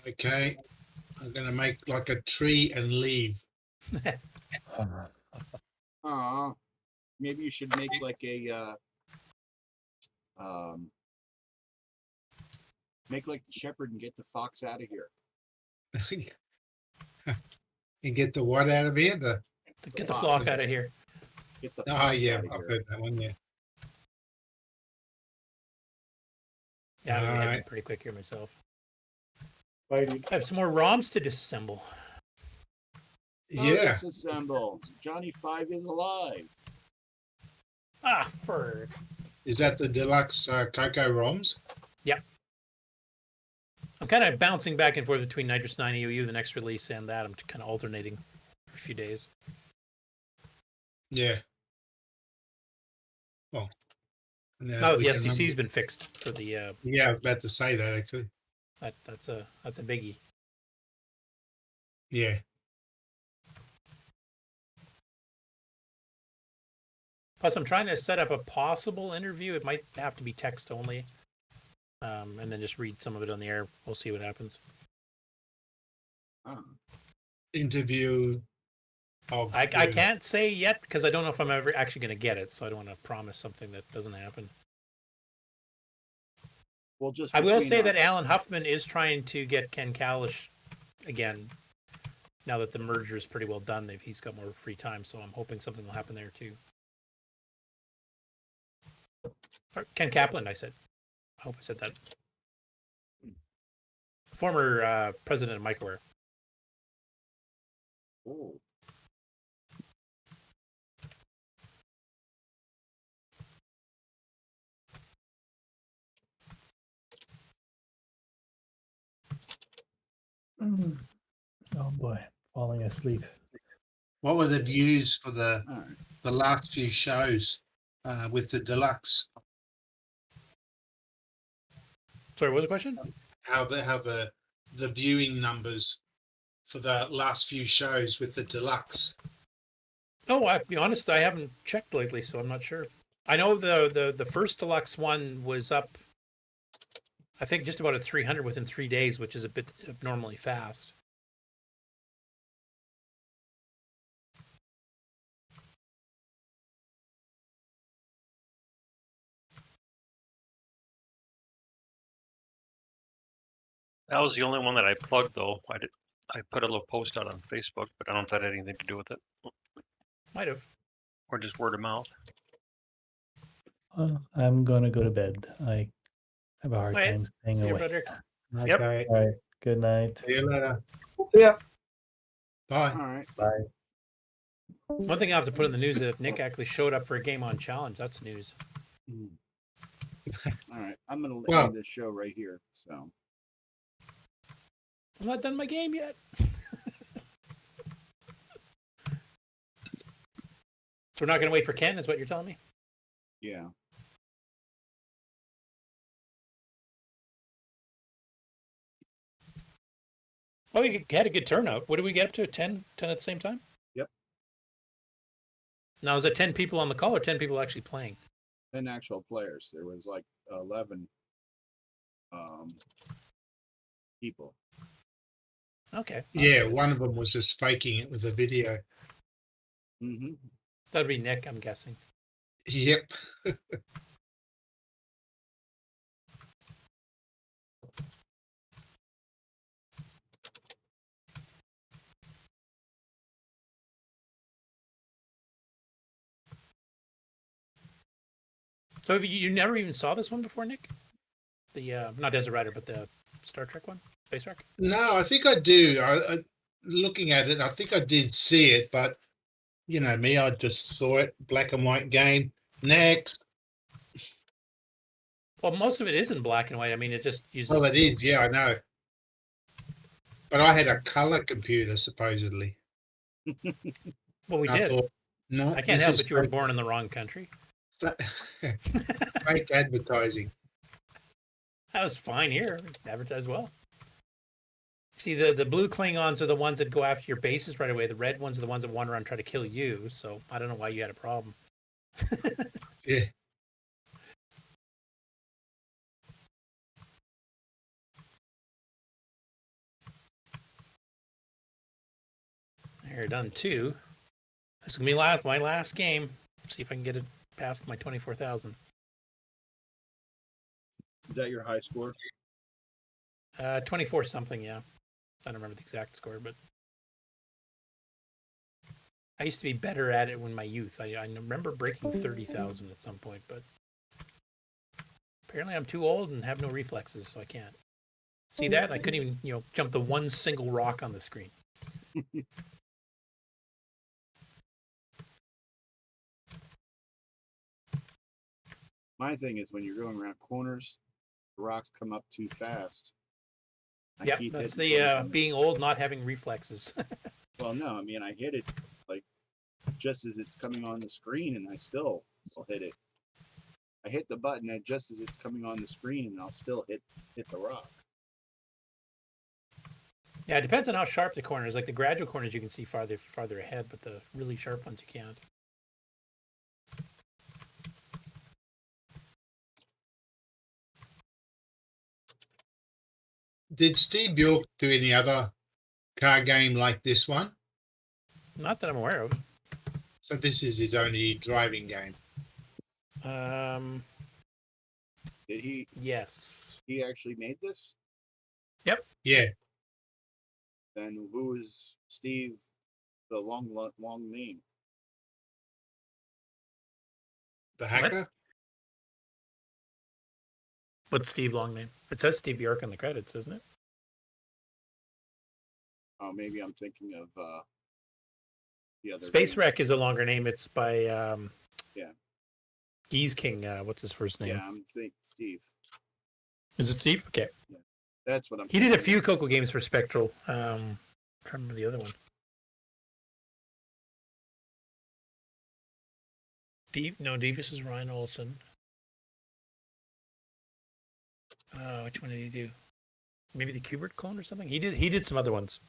Okay, I'm gonna make like a tree and leave. Maybe you should make like a make like the shepherd and get the fox out of here. And get the what out of here? Get the flock out of here. Get the Oh fox yeah, out of I've here. heard that one. Yeah. Yeah, I'm gonna be heading Alright. pretty quick here myself. Fighting. I have some more ROMs to disassemble. Yeah. Disassemble. Johnny 5 is alive. Ah, fur. Is that the deluxe CoCo ROMs? Yep. I'm kind of bouncing back and forth between Nitrous 9 EOU, the next release, and that. I'm kind of alternating for a few days. Yeah. Well. No, the SDC's been fixed for the. Yeah, I was about to say that actually. That's a biggie. Yeah. Plus, I'm trying to set up a possible interview. It might have to be text only, and then just read some of it on the air. We'll see what happens. Interview. Of I can't say yet because I don't know if I'm ever actually going to get it, so I don't want to promise something that doesn't happen. Well, just I will between say us. that Alan Huffman is trying to get Ken Kalish again. Now that the merger is pretty well done, he's got more free time, so I'm hoping something will happen there too. Or Ken Kaplan, I said. I hope I said that. Former president of Microware. Oh. Oh boy, falling asleep. What were the views for the last few shows with the deluxe? Sorry, what was the question? How the viewing numbers for the last few shows with the deluxe? Oh, I'll be honest, I haven't checked lately, so I'm not sure. I know the first deluxe one was up, I think, just about at 300 within 3 days, which is a bit abnormally fast. That was the only one that I plugged, though. I put a little post out on Facebook, but I don't know if that had anything to do with it, Might have. or just word of mouth. I'm gonna go to bed. I have a hard Wait, time staying see you, awake. Frederick. Okay. All right. Good night. See you later. See ya. Bye. All right. Bye. One thing I have to put in the news is if Nick actually showed up for a game on challenge, that's news. All right. I'm gonna Well- end this show right here. So I'm not done my game yet. So we're not going to wait for Ken, is what you're telling me? yeah. Well, we had a good turnout. What did we get up to? 10 at the same time? Yep. Now, is it 10 people on the call or 10 people actually playing? 10 actual players. There was like 11 people. Okay. Yeah, one of them was just faking it with a video. Mm-hmm. That'd be Nick, I'm guessing. Yep. So have you never even saw this one before, Nick? The, not Desert Rider, but the Star Trek one? Space Wreck? No, I think I do. I looking at it, I think I did see it, but you know me, I just saw it, black and white game. Next. Well, most of it is in black and white. I mean, it just uses... Well, it is, yeah, I know. But I had a color computer, supposedly. Well, we I did. thought, no, I can't this help is it. You were born in the wrong country. fake advertising. That was fine here. Advertised well. See, the blue Klingons are the ones that go after your bases right away. The red ones are the ones that wander around and try to kill you. So I don't know why you had a problem. Yeah. They're done too. This is gonna be my last game. See if I can get it past my 24,000. Is that your high score? 24 something, yeah. I don't remember the exact score, but I used to be better at it when my youth. I remember breaking 30,000 at some point, but apparently I'm too old and have no reflexes, so I can't. See that? I couldn't even, jump the one single rock on the screen. My thing is when you're going around corners, the rocks come up too fast. I Yep, keep that's hitting the things. being old, not having reflexes. Well, no, I mean I hit it like just as it's coming on the screen, and I still will hit it. I hit the button and just as it's coming on the screen, and I'll still hit the rock. Yeah, it depends on how sharp the corner is. Like the gradual corners, you can see farther ahead, but the really sharp ones you can't. Did Steve Bjork do any other car game like this one? Not that I'm aware of. So this is his only driving game. Did he? Yes. He actually made this? Yep. Yeah. Then who is Steve? The long name. The hacker? What's Steve long name? It says Steve Bjork on the credits, isn't it? Oh, maybe I'm thinking of the other. Space name. Wreck is a longer name. It's by Yeah. Gieseking. What's his first name? Yeah, I'm thinking Steve. Is it Steve? Okay. Yeah, that's what I'm. He did a thinking. few CoCo games for Spectral. I'm trying to remember the other one. Davis is Ryan Olson. Which one did he do? Maybe the Kubert clone or something? He did some other ones.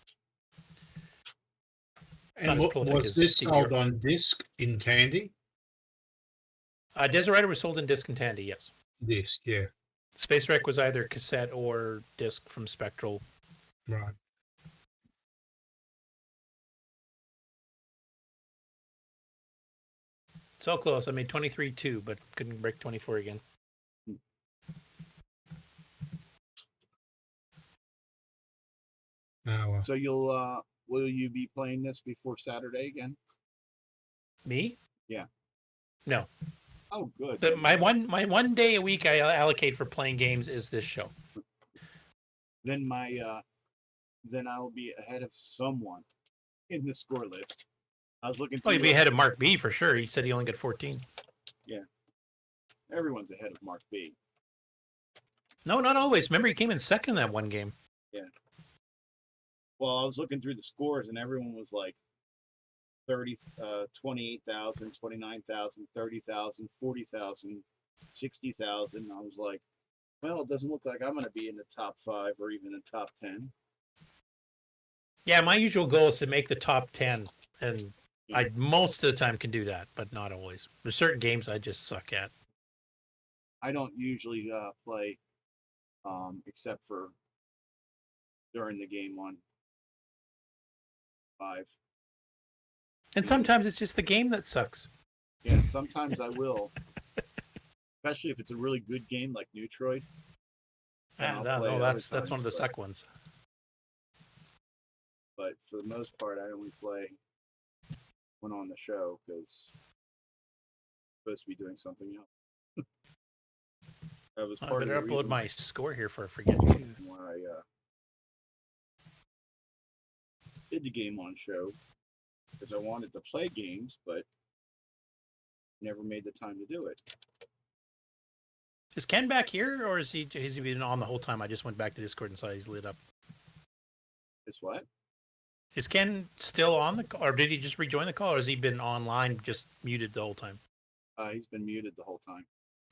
And Not as what, prolific was as this Steve sold Bjork. on disc in Tandy? Desert Rider was sold in disc and Tandy, yes. Disc, yeah. Space Wreck was either cassette or disc from Spectral. Right. So close. I made 23-2, but couldn't break 24 again. Oh, well. So you'll will you be playing this before Saturday again? Me? Yeah. No. Oh, good. My one day a week I allocate for playing games is this show. Then then I'll be ahead of someone in the score list. I was looking. Oh, you'd be ahead of Mark B for sure. He said he only got 14. Yeah. Everyone's ahead of Mark B. No, not always. Remember, he came in second that one game. Yeah. Well, I was looking through the scores, and everyone was like 28,000, 29,000, 30,000, 40,000, 60,000. I was like, well, it doesn't look like I'm going to be in the top 5 or even the top 10. Yeah, my usual goal is to make the top 10, and I most of the time can do that, but not always. There's certain games I just suck at. I don't usually play except for during the game on 5. And sometimes it's just the game that sucks. Yeah, sometimes I will. Especially if it's a really good game like Neutroid. No, that's one of the suck ones. But for the most part, I only play when on the show because I'm supposed to be doing something else. That was I part better of the upload reason my score here for I forget too. why I did the game on show, because I wanted to play games, but never made the time to do it. Is Ken back here, or has he been on the whole time? I just went back to Discord and saw he's lit up. Is what? Is Ken still on the call, or did he just rejoin the call, or has he been online, just muted the whole time? He's been muted the whole time.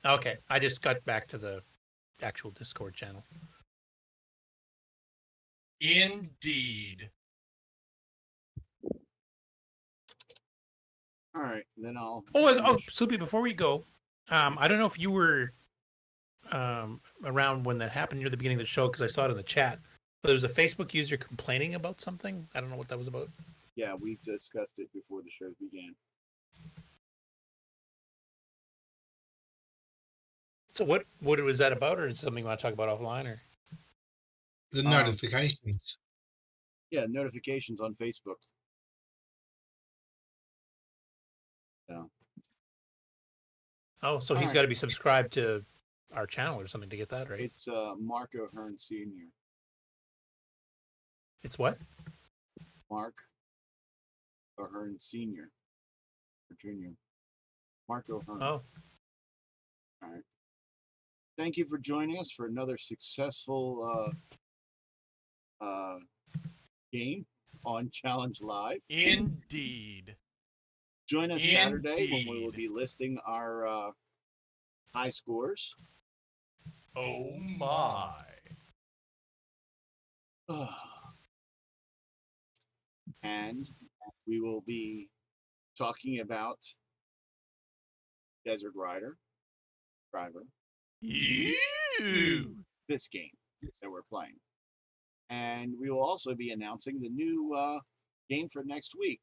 Okay, I just got back to the actual Discord channel. Indeed. All right, then I'll. Sloopy, before we go, I don't know if you were around when that happened near the beginning of the show, because I saw it in the chat. But there was a Facebook user complaining about something. I don't know what that was about. Yeah, we discussed it before the show began. So what was that about, or is it something you want to talk about offline, or? The notifications. Yeah, notifications on Facebook. Yeah. Oh, so he's Alright. got to be subscribed to our channel or something to get that, right? It's Mark O'Hearn Sr. It's what? Mark O'Hearn Sr. or Jr. Mark O'Hearn. Oh. All right. Thank you for joining us for another successful game on Challenge Live. Indeed. Join us Saturday when we will be listing our high scores. Oh my. And we will be talking about Desert Driver. This game that we're playing. And we will also be announcing the new game for next week.